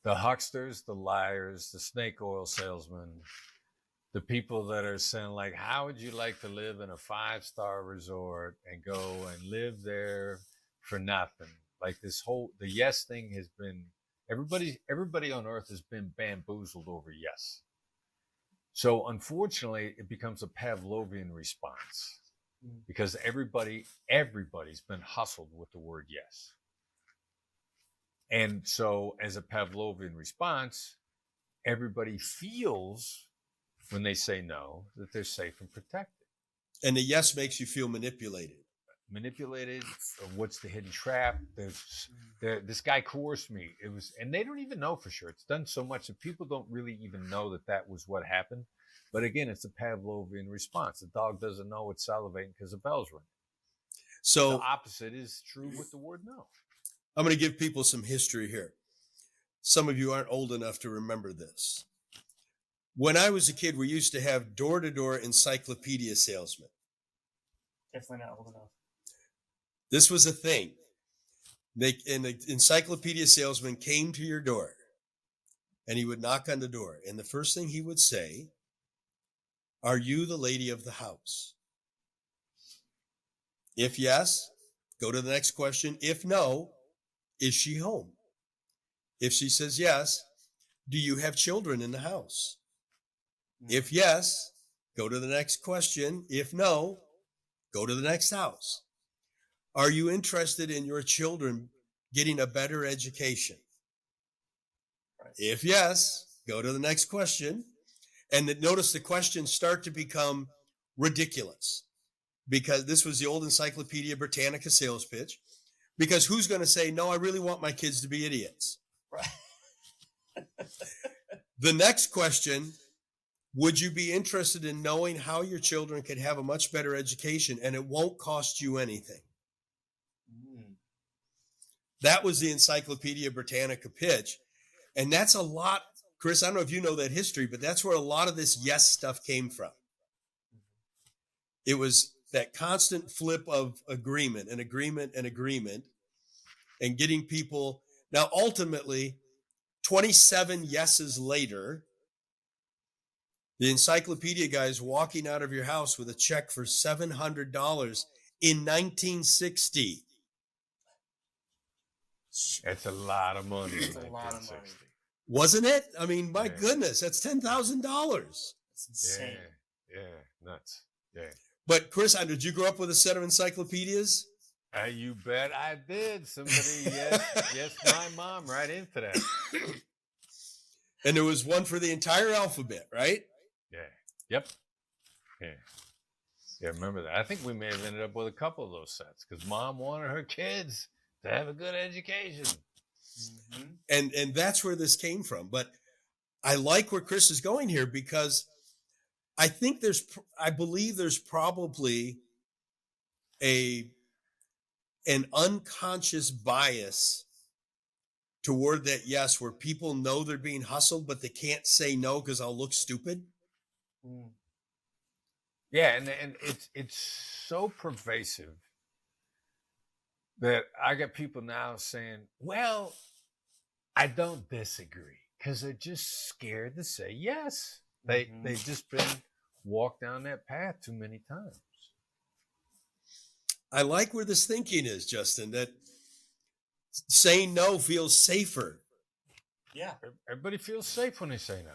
the hucksters, the liars, the snake oil salesmen, the people that are saying like, how would you like to live in a 5-star resort and go and live there for nothing? Like the yes thing has been, everybody on earth has been bamboozled over yes. So unfortunately, it becomes a Pavlovian response because everybody's been hustled with the word yes. And so as a Pavlovian response, everybody feels when they say no that they're safe and protected. And the yes makes you feel manipulated. What's the hidden trap? This guy coerced me. And they don't even know for sure. It's done so much that people don't really even know that was what happened. But again, it's a Pavlovian response. The dog doesn't know it's salivating because the bell's ringing. So the opposite is true with the word no. I'm going to give people some history here. Some of you aren't old enough to remember this. When I was a kid, we used to have door-to-door encyclopedia salesmen. Definitely not old enough. This was a thing. And the encyclopedia salesman came to your door, and he would knock on the door. And the first thing he would say, are you the lady of the house? If yes, go to the next question. If no, is she home? If she says yes, do you have children in the house? If yes, go to the next question. If no, go to the next house. Are you interested in your children getting a better education? Right. If yes, go to the next question. And notice the questions start to become ridiculous, because this was the old Encyclopedia Britannica sales pitch. Because who's going to say, no, I really want my kids to be idiots? Right. The next question, would you be interested in knowing how your children could have a much better education and it won't cost you anything? That was the Encyclopedia Britannica pitch. And that's a lot, Chris, I don't know if you know that history, but that's where a lot of this yes stuff came from. It was that constant flip of agreement and agreement and agreement, and getting people. Now, ultimately, 27 yeses later, the encyclopedia guy is walking out of your house with a check for $700 in 1960. That's a lot of money. That's a lot of money. Wasn't it? I mean, my goodness, that's $10,000. That's insane. Yeah, nuts. Yeah. But Chris, did you grow up with a set of encyclopedias? You bet I did. Somebody, yes, my mom, right into that. And there was one for the entire alphabet, right? Yeah. Yep. Yeah, remember that. I think we may have ended up with a couple of those sets because mom wanted her kids to have a good education. Mm-hmm. And that's where this came from. But I like where Chris is going here, because I believe there's probably an unconscious bias toward that yes, where people know they're being hustled, but they can't say no because I'll look stupid. Yeah, and it's so pervasive that I got people now saying, well, I don't disagree, because they're just scared to say yes. They've just been walked down that path too many times. I like where this thinking is, Justin, that saying no feels safer. Yeah. Everybody feels safe when they say no.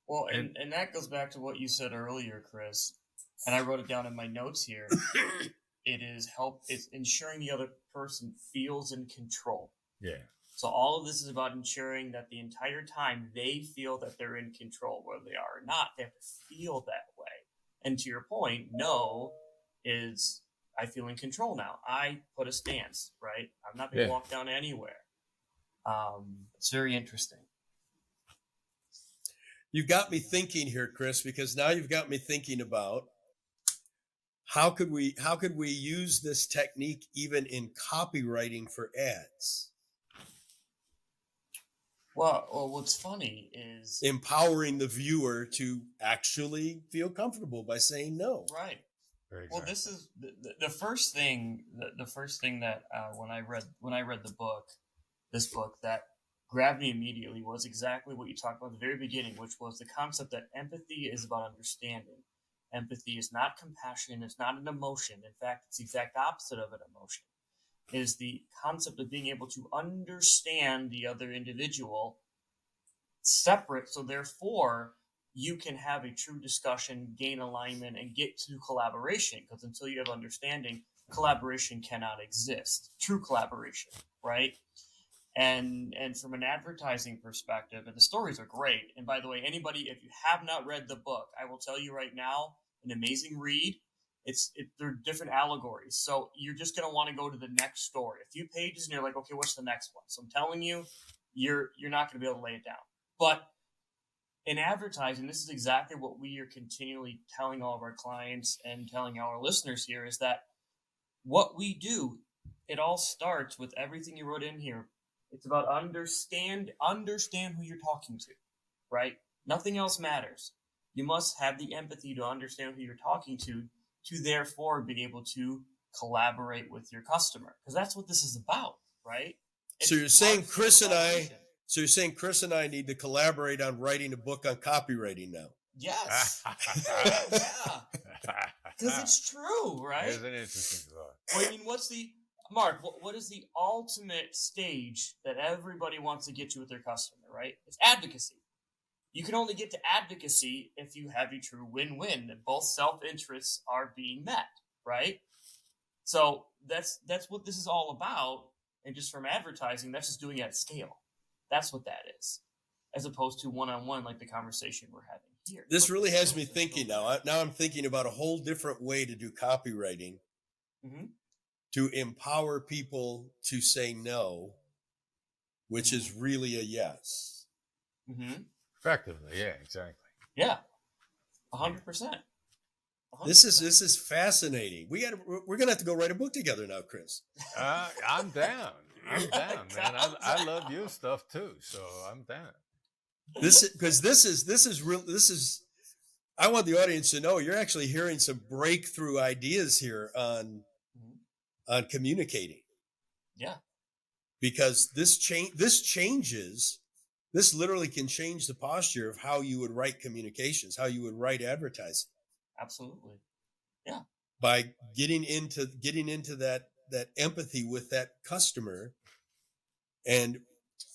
Well, and that goes back to what you said earlier, Chris. And I wrote it down in my notes here. It's ensuring the other person feels in control. Yeah. So all of this is about ensuring that the entire time they feel that they're in control, whether they are or not. They have to feel that way. And to your point, no is I feel in control now. I put a stance, right? I'm not being walked down anywhere. It's very interesting. You've got me thinking here, Chris, because now you've got me thinking about how could we use this technique even in copywriting for ads? Well, what's funny is empowering the viewer to actually feel comfortable by saying no. Right. Exactly. Well, this is the first thing. The first thing that when I read this book that grabbed me immediately was exactly what you talked about at the very beginning, which was the concept that empathy is about understanding. Empathy is not compassion. It's not an emotion. In fact, it's the exact opposite of an emotion. It is the concept of being able to understand the other individual separate. So therefore, you can have a true discussion, gain alignment, and get to collaboration. Because until you have understanding, collaboration cannot exist. True collaboration, right? And from an advertising perspective, and the stories are great. And by the way, anybody, if you have not read the book, I will tell you right now, an amazing read. They're different allegories. So you're just going to want to go to the next story. A few pages, and you're like, okay, what's the next one? So I'm telling you, you're not going to be able to lay it down. But in advertising, this is exactly what we are continually telling all of our clients and telling our listeners here is that what we do, it all starts with everything you wrote in here. It's about understand who you're talking to, right? Nothing else matters. You must have the empathy to understand who you're talking to therefore be able to collaborate with your customer. Because that's what this is about, right? So you're saying Chris and I need to collaborate on writing a book on copywriting now. Yes. Yeah. Because it's true, right? It's an interesting thought. Well, I mean, what is the ultimate stage that everybody wants to get to with their customer, right? It's advocacy. You can only get to advocacy if you have a true win-win, that both self-interests are being met, right? So that's what this is all about. And just from advertising, that's just doing it at scale. That's what that is, as opposed to one-on-one like the conversation we're having here. This really has me thinking now. Now I'm thinking about a whole different way to do copywriting to empower people to say no, which is really a yes. Effectively, yeah, exactly. Yeah, 100%. This is fascinating. We're gonna have to go write a book together now, Chris. I'm down. I'm down, man. I love your stuff too, so I'm down. This is real. I want the audience to know you're actually hearing some breakthrough ideas here on communicating. Yeah, because this literally can change the posture of how you would write communications, how you would write advertising. absolutely. Yeah, by getting into that empathy with that customer and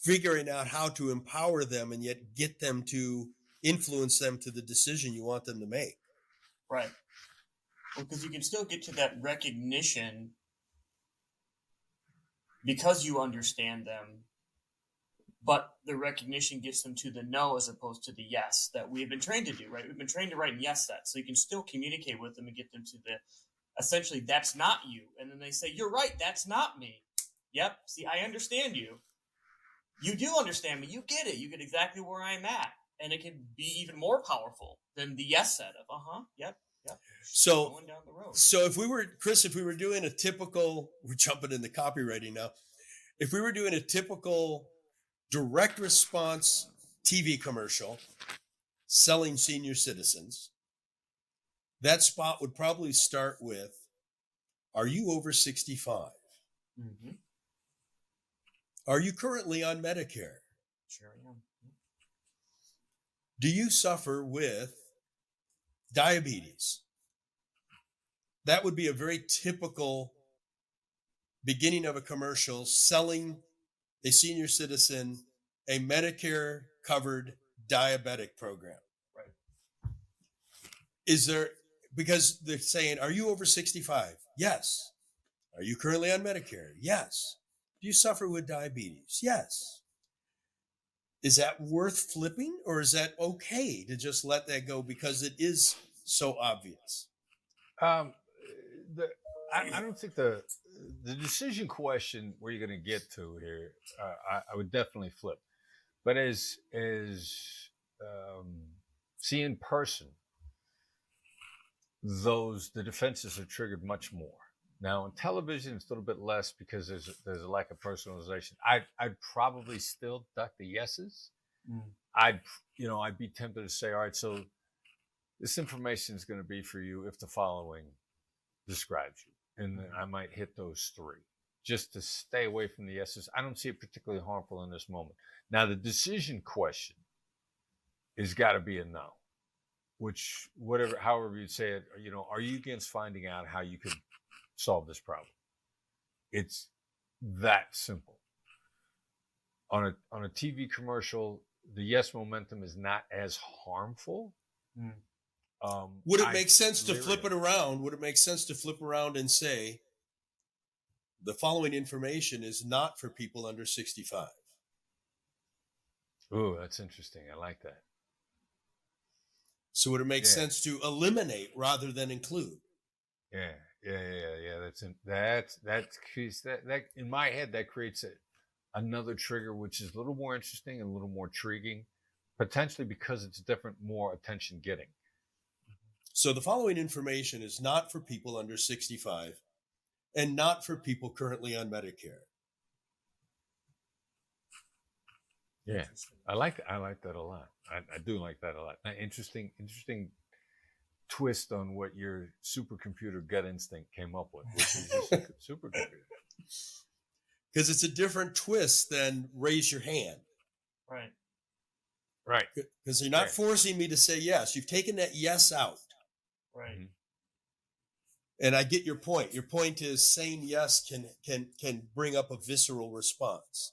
figuring out how to empower them and yet get them to influence them to the decision you want them to make. Right. Well, because you can still get to that recognition because you understand them, but the recognition gets them to the no as opposed to the yes that we have been trained to do, right? We've been trained to write yes sets, so you can still communicate with them and get them to the, essentially, that's not you. And then they say, you're right, that's not me. Yep, see, I understand you. You do understand me. You get it. You get exactly where I'm at. And it can be even more powerful than the yes set of, yep. So, going down the road. So if we were doing a typical, we're jumping into copywriting now. If we were doing a typical direct response TV commercial selling senior citizens, that spot would probably start with, are you over 65? Are you currently on Medicare? Sure I am. Do you suffer with diabetes? That would be a very typical beginning of a commercial selling a senior citizen a Medicare covered diabetic program. Right. Is there, because they're saying, are you over 65? Yes. Are you currently on Medicare? Yes. Do you suffer with diabetes? Yes. Is that worth flipping, or is that okay to just let that go because it is so obvious? I don't think the decision question where you're going to get to here, I would definitely flip. But as see in person, the defenses are triggered much more. Now on television, it's a little bit less because there's a lack of personalization. I'd probably still duck the yeses. I'd be tempted to say, all right, so this information is going to be for you if the following describes you, and then I might hit those three just to stay away from the yeses. I don't see it particularly harmful in this moment. Now the decision question has got to be a no, which however you'd say it, are you against finding out how you could solve this problem? It's that simple. On a TV commercial, the yes momentum is not as harmful. Would it make sense to flip it around? Would it make sense to flip around and say, the following information is not for people under 65? Oh, that's interesting. I like that. So would it make sense to eliminate rather than include? Yeah. That in my head, that creates another trigger, which is a little more interesting and a little more intriguing, potentially because it's different, more attention getting. So the following information is not for people under 65 and not for people currently on Medicare. Yeah, I like that a lot. I do like that a lot. Interesting twist on what your supercomputer gut instinct came up with, which is a supercomputer. Because it's a different twist than raise your hand. Right. Because you're not forcing me to say yes. You've taken that yes out. Right. Mm-hmm. And I get your point. Your point is saying yes can bring up a visceral response.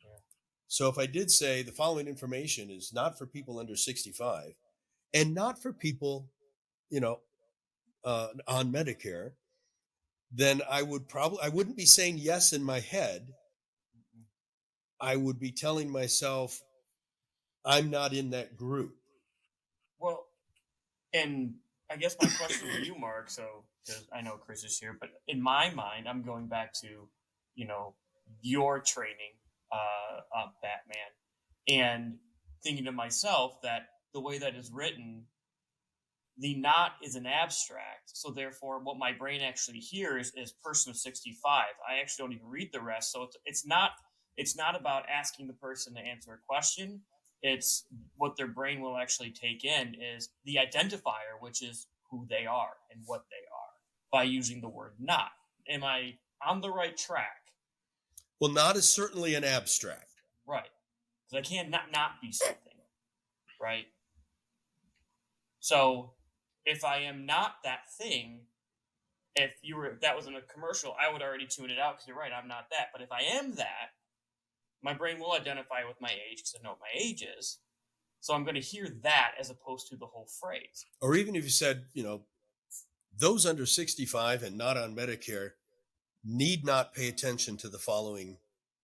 Yeah. So if I did say the following information is not for people under 65 and not for people, on Medicare, then I wouldn't be saying yes in my head. I would be telling myself I'm not in that group. Well, and I guess my question to you, Mark, because I know Chris is here, but in my mind, I'm going back to, your training, Batman, and thinking to myself that the way that is written, the not is an abstract. So therefore, what my brain actually hears is person of 65. I actually don't even read the rest. So it's not about asking the person to answer a question. It's what their brain will actually take in is the identifier, which is who they are and what they are by using the word not. Am I on the right track? Well, not is certainly an abstract. Right. Because I can't not be something. Right. So if I am not that thing, if that was in a commercial, I would already tune it out because you're right, I'm not that. But if I am that, my brain will identify with my age because I know what my age is. So I'm going to hear that as opposed to the whole phrase. Or even if you said, those under 65 and not on Medicare need not pay attention to the following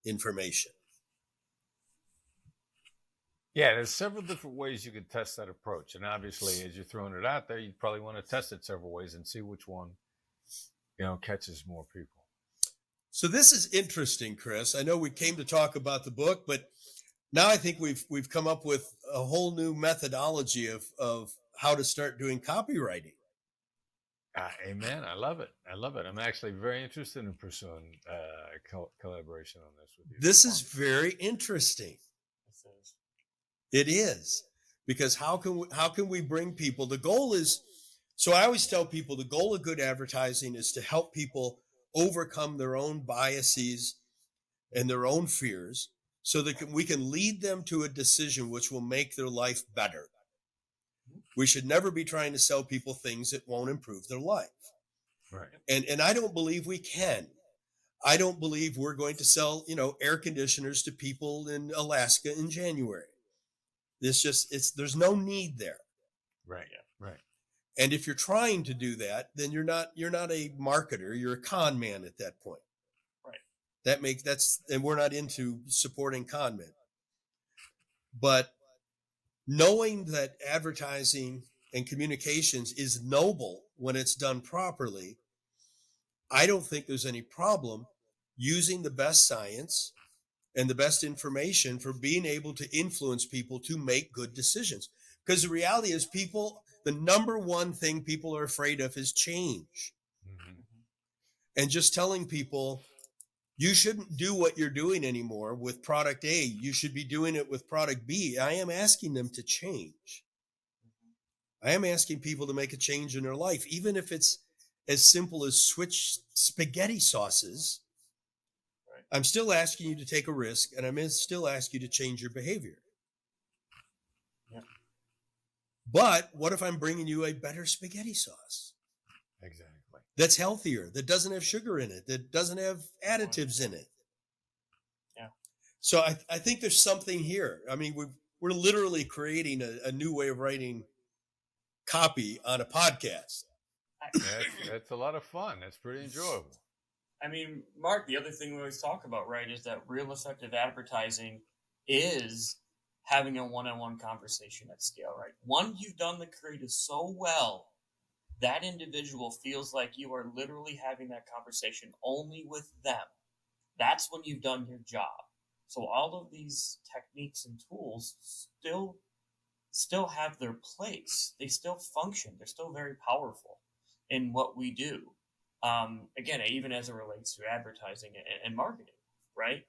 information. Yeah, there's several different ways you could test that approach. And obviously, as you're throwing it out there, you probably want to test it several ways and see which one, catches more people. So this is interesting, Chris. I know we came to talk about the book, but now I think we've come up with a whole new methodology of how to start doing copywriting. Amen. I love it. I'm actually very interested in pursuing collaboration on this with you. This is very interesting. It is, because how can we bring people? The goal is, so I always tell people the goal of good advertising is to help people overcome their own biases and their own fears so that we can lead them to a decision which will make their life better. We should never be trying to sell people things that won't improve their life. Right. And I don't believe we can. I don't believe we're going to sell, air conditioners to people in Alaska in January. There's no need there. Right. Right. And if you're trying to do that, then you're not a marketer, you're a con man at that point. Right. And we're not into supporting con men. But knowing that advertising and communications is noble when it's done properly, I don't think there's any problem using the best science and the best information for being able to influence people to make good decisions. Because the reality is, the number one thing people are afraid of is change. Mm-hmm. And just telling people, you shouldn't do what you're doing anymore with product A, you should be doing it with product B. I am asking them to change. I am asking people to make a change in their life, even if it's as simple as switch spaghetti sauces. Right. I'm still asking you to take a risk, and I'm still asking you to change your behavior. Yeah. But what if I'm bringing you a better spaghetti sauce? Exactly. That's healthier, that doesn't have sugar in it, that doesn't have additives in it. Yeah. So I think there's something here. I mean, we're literally creating a new way of writing copy on a podcast. That's a lot of fun. That's pretty enjoyable. I mean, Mark, the other thing we always talk about, right, is that real effective advertising is having a one-on-one conversation at scale, right? One, you've done the creative so well, that individual feels like you are literally having that conversation only with them. That's when you've done your job. So all of these techniques and tools still have their place. They still function. They're still very powerful in what we do. Again, even as it relates to advertising and marketing, right?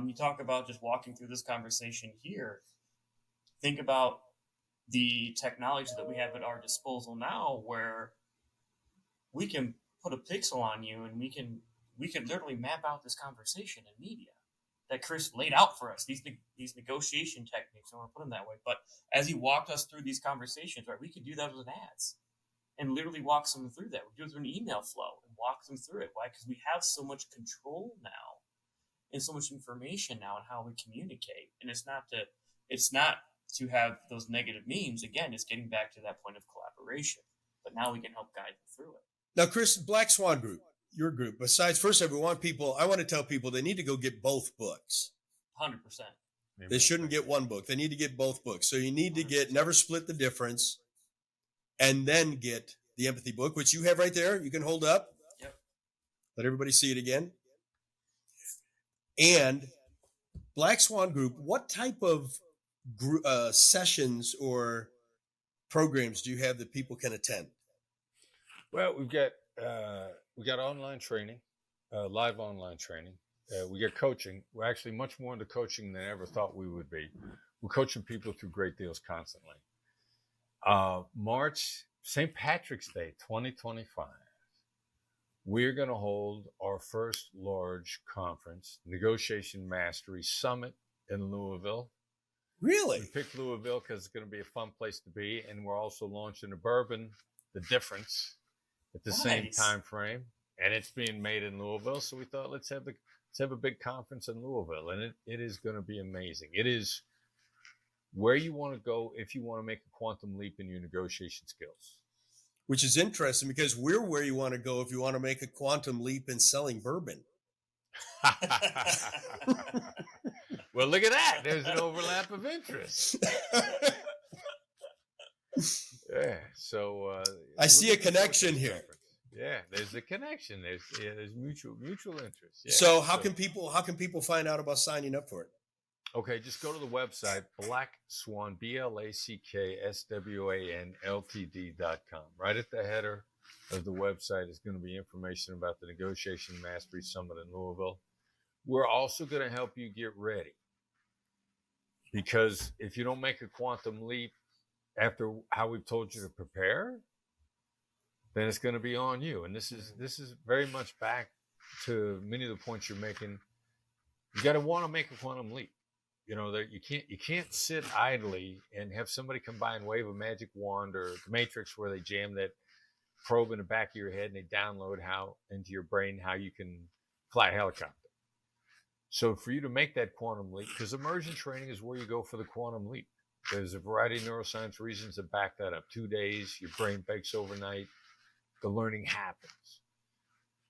You talk about just walking through this conversation here. Think about the technology that we have at our disposal now, where we can put a pixel on you and we can literally map out this conversation in media that Chris laid out for us, these negotiation techniques. I don't want to put them that way, but as he walked us through these conversations, right, we could do that with ads and literally walk someone through that. We do it through an email flow and walk them through it. Why? Because we have so much control now and so much information now on how we communicate. And it's not to have those negative memes. Again, it's getting back to that point of collaboration. But now we can help guide them through it. Now, Chris, Black Swan Group, your group, besides, first, I want to tell people they need to go get both books. 100%. They shouldn't get one book. They need to get both books. So you need to get Never Split the Difference and then get the Empathy book, which you have right there. You can hold up. Yep. Let everybody see it again. And Black Swan Group, what type of sessions or programs do you have that people can attend? Well, we got online training, live online training. We get coaching. We're actually much more into coaching than I ever thought we would be. We're coaching people through great deals constantly. March, St. Patrick's Day, 2025. We're going to hold our first large conference, Negotiation Mastery Summit in Louisville. Really? We picked Louisville because it's going to be a fun place to be, and we're also launching a bourbon, The Difference, at the same time frame, and it's being made in Louisville. So we thought, let's have a big conference in Louisville, and it is going to be amazing. It is where you want to go if you want to make a quantum leap in your negotiation skills. Which is interesting because we're where you want to go if you want to make a quantum leap in selling bourbon. Well, look at that. There's an overlap of interest. Yeah. So I see a connection here. Yeah, there's a connection. There's mutual interest. Yeah. So how can people find out about signing up for it? Okay, just go to the website, Black Swan, BlackSwanLTD.com. Right at the header of the website is going to be information about the Negotiation Mastery Summit in Louisville. We're also going to help you get ready, because if you don't make a quantum leap after how we've told you to prepare, then it's going to be on you. And this is very much back to many of the points you're making. You got to want to make a quantum leap. You know, that you can't sit idly and have somebody come by and wave a magic wand, or the Matrix where they jam that probe in the back of your head and they download into your brain how you can fly a helicopter. So for you to make that quantum leap, because immersion training is where you go for the quantum leap. There's a variety of neuroscience reasons that back that up. 2 days, your brain bakes overnight, the learning happens.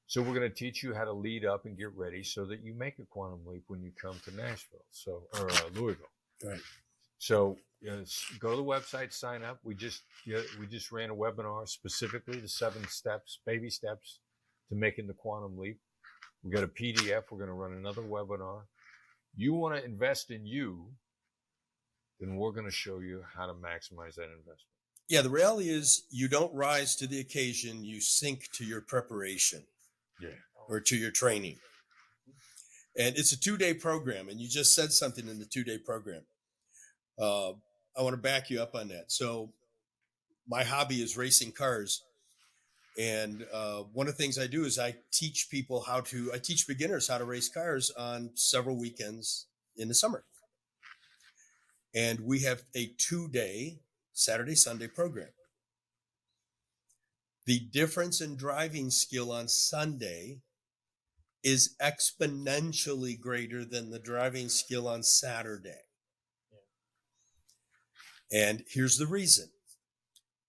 So we're going to teach you how to lead up and get ready so that you make a quantum leap when you come to Nashville, or Louisville. Right. So go to the website, sign up. We just ran a webinar specifically, the 7 steps, baby steps to making the quantum leap. We got a PDF. We're going to run another webinar. You want to invest in you, then we're going to show you how to maximize that investment. Yeah, the reality is you don't rise to the occasion, you sink to your preparation. Yeah. Or to your training. And it's a 2-day program, and you just said something in the 2-day program. I want to back you up on that. So my hobby is racing cars. And one of the things I do is I teach beginners how to race cars on several weekends in the summer. And we have a 2-day Saturday, Sunday program. The difference in driving skill on Sunday is exponentially greater than the driving skill on Saturday. Yeah. And here's the reason.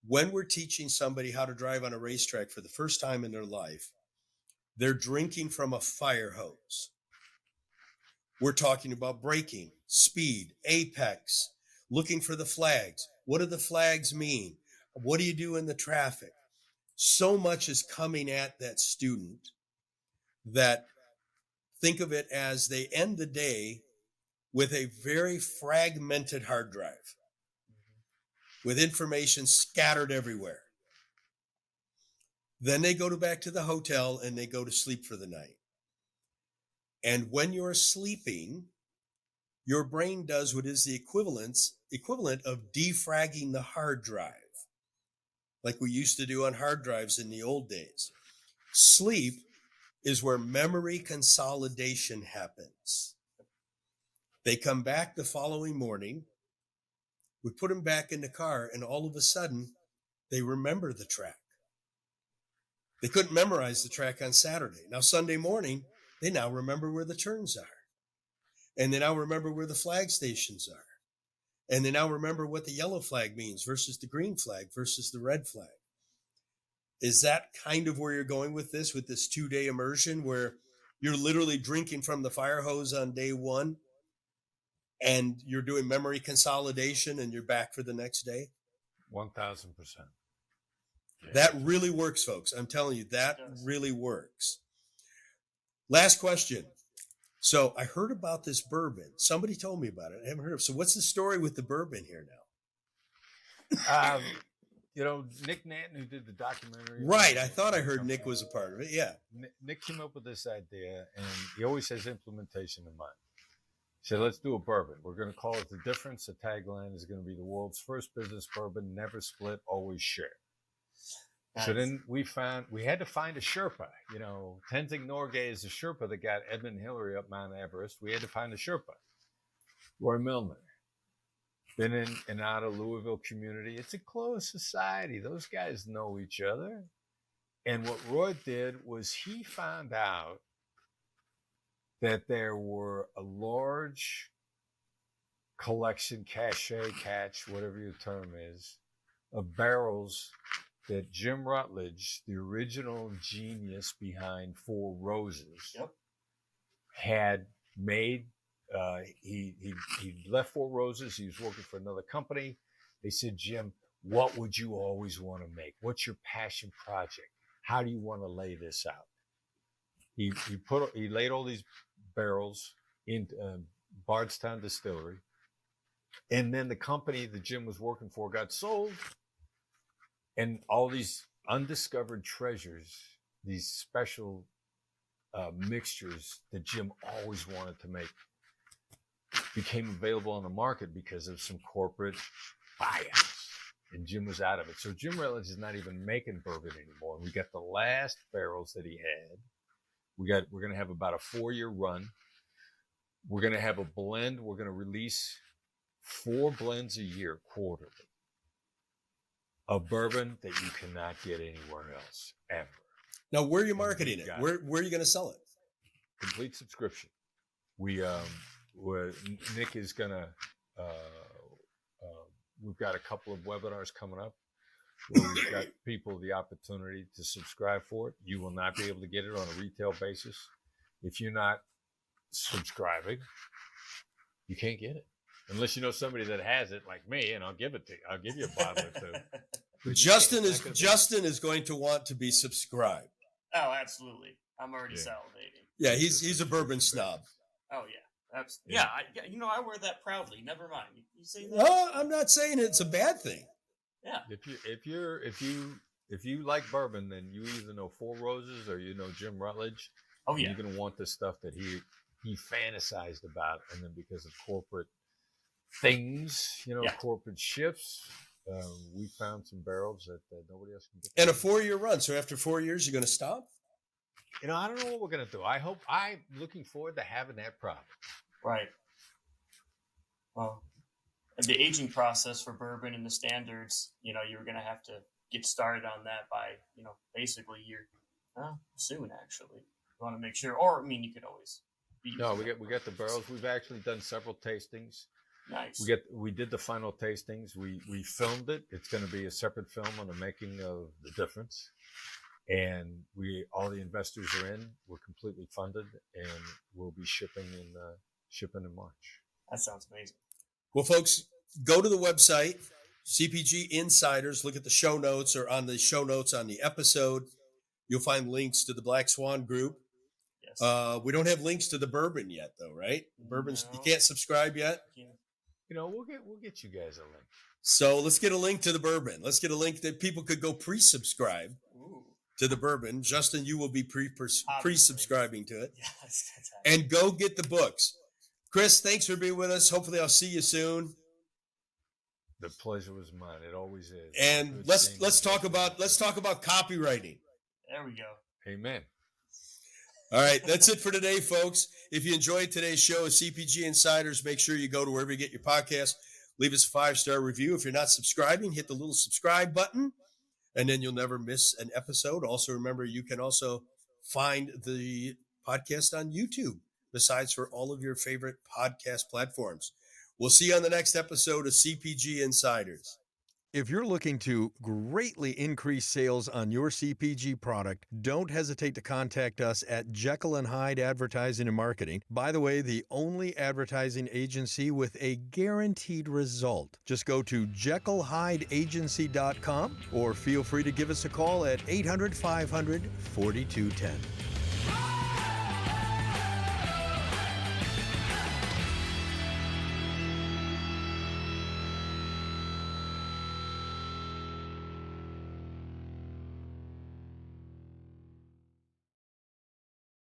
When we're teaching somebody how to drive on a racetrack for the first time in their life, they're drinking from a fire hose. We're talking about braking, speed, apex, looking for the flags. What do the flags mean? What do you do in the traffic? So much is coming at that student that think of it as they end the day with a very fragmented hard drive with information scattered everywhere. Then they go back to the hotel and they go to sleep for the night. And when you're sleeping, your brain does what is the equivalent of defragging the hard drive, like we used to do on hard drives in the old days. Sleep is where memory consolidation happens. They come back the following morning, we put them back in the car, and all of a sudden, they remember the track. They couldn't memorize the track on Saturday. Now, Sunday morning, they now remember where the turns are. And they now remember where the flag stations are. And they now remember what the yellow flag means versus the green flag versus the red flag. Is that kind of where you're going with this 2-day immersion where you're literally drinking from the fire hose on day 1 and you're doing memory consolidation and you're back for the next day? 1,000%. Yeah. That really works, folks. I'm telling you, that really works. Last question. So I heard about this bourbon. Somebody told me about it. I haven't heard of it. So what's the story with the bourbon here now? Nick Nanton, who did the documentary. Right. I thought I heard Nick was a part of it. Yeah. Nick came up with this idea, and he always has implementation in mind. He said, let's do a bourbon. We're going to call it The Difference. The tagline is going to be the world's first business bourbon, never split, always share. Nice. So then we had to find a Sherpa. Tenzing Norgay is the Sherpa that got Edmund Hillary up Mount Everest. We had to find a Sherpa. Roy Milner. Been in and out of Louisville community. It's a closed society. Those guys know each other. And what Roy did was he found out that there were a large collection, cache, whatever your term is, of barrels that Jim Rutledge, the original genius behind Four Roses, had made. He left Four Roses. He was working for another company. They said, Jim, what would you always want to make? What's your passion project? How do you want to lay this out? He laid all these barrels in Bardstown Distillery, and then the company that Jim was working for got sold, and all these undiscovered treasures, these special mixtures that Jim always wanted to make, became available on the market because of some corporate buyouts, and Jim was out of it. So Jim Rutledge is not even making bourbon anymore. We got the last barrels that he had. We're going to have about a 4-year run. We're going to have a blend. We're going to release 4 blends a year, quarterly, of bourbon that you cannot get anywhere else ever. Now, where are you marketing it? Where are you going to sell it? complete subscription. Nick is gonna. We've got a couple of webinars coming up where we've got people the opportunity to subscribe for it. You will not be able to get it on a retail basis if you're not subscribing. You can't get it unless you know somebody that has it, like me, and I'll give it to you. I'll give you a bottle or two. But Justin is going to want to be subscribed. Oh, absolutely. I'm already salivating. Yeah, he's a bourbon snob. Oh yeah, absolutely. Yeah, I wear that proudly. Never mind. You say that? No, I'm not saying it's a bad thing. Yeah. If you like bourbon, then you either know Four Roses or you know Jim Rutledge. Oh yeah. You're gonna want the stuff that he fantasized about, and then because of corporate things, corporate shifts, we found some barrels that nobody else can get. And a 4-year run. So after 4 years, you're going to stop? I don't know what we're going to do. I'm looking forward to having that product. Right. Well, the aging process for bourbon and the standards, you're going to have to get started on that by, basically soon, actually. You want to make sure, or, you could always. No, we got the barrels. We've actually done several tastings. Nice. We did the final tastings. We filmed it. It's going to be a separate film on the making of the difference. And all the investors are in. We're completely funded, and we'll be shipping in March. That sounds amazing. Well, folks, go to the website, CPG Insiders. Look at the show notes, or on the show notes on the episode. You'll find links to the Black Swan Group. Yes. We don't have links to the bourbon yet, though, right? Bourbon's No. You can't subscribe yet. Yeah. We'll get you guys a link. So let's get a link to the bourbon. Let's get a link that people could go pre-subscribe to the bourbon. Justin, you will be pre-subscribing to it. Yes, that's and go get the books. Chris, thanks for being with us. Hopefully I'll see you soon. The pleasure was mine. It always is. And let's talk about copywriting. There we go. Amen. All right, that's it for today, folks. If you enjoyed today's show of CPG Insiders, make sure you go to wherever you get your podcast. Leave us a 5-star review. If you're not subscribing, hit the little subscribe button, and then you'll never miss an episode. Also, remember, you can also find the podcast on YouTube, besides for all of your favorite podcast platforms. We'll see you on the next episode of CPG Insiders. If you're looking to greatly increase sales on your CPG product, don't hesitate to contact us at Jekyll & Hyde Advertising and Marketing. By the way, the only advertising agency with a guaranteed result. Just go to jekyllhydeagency.com or feel free to give us a call at 800-500-4210.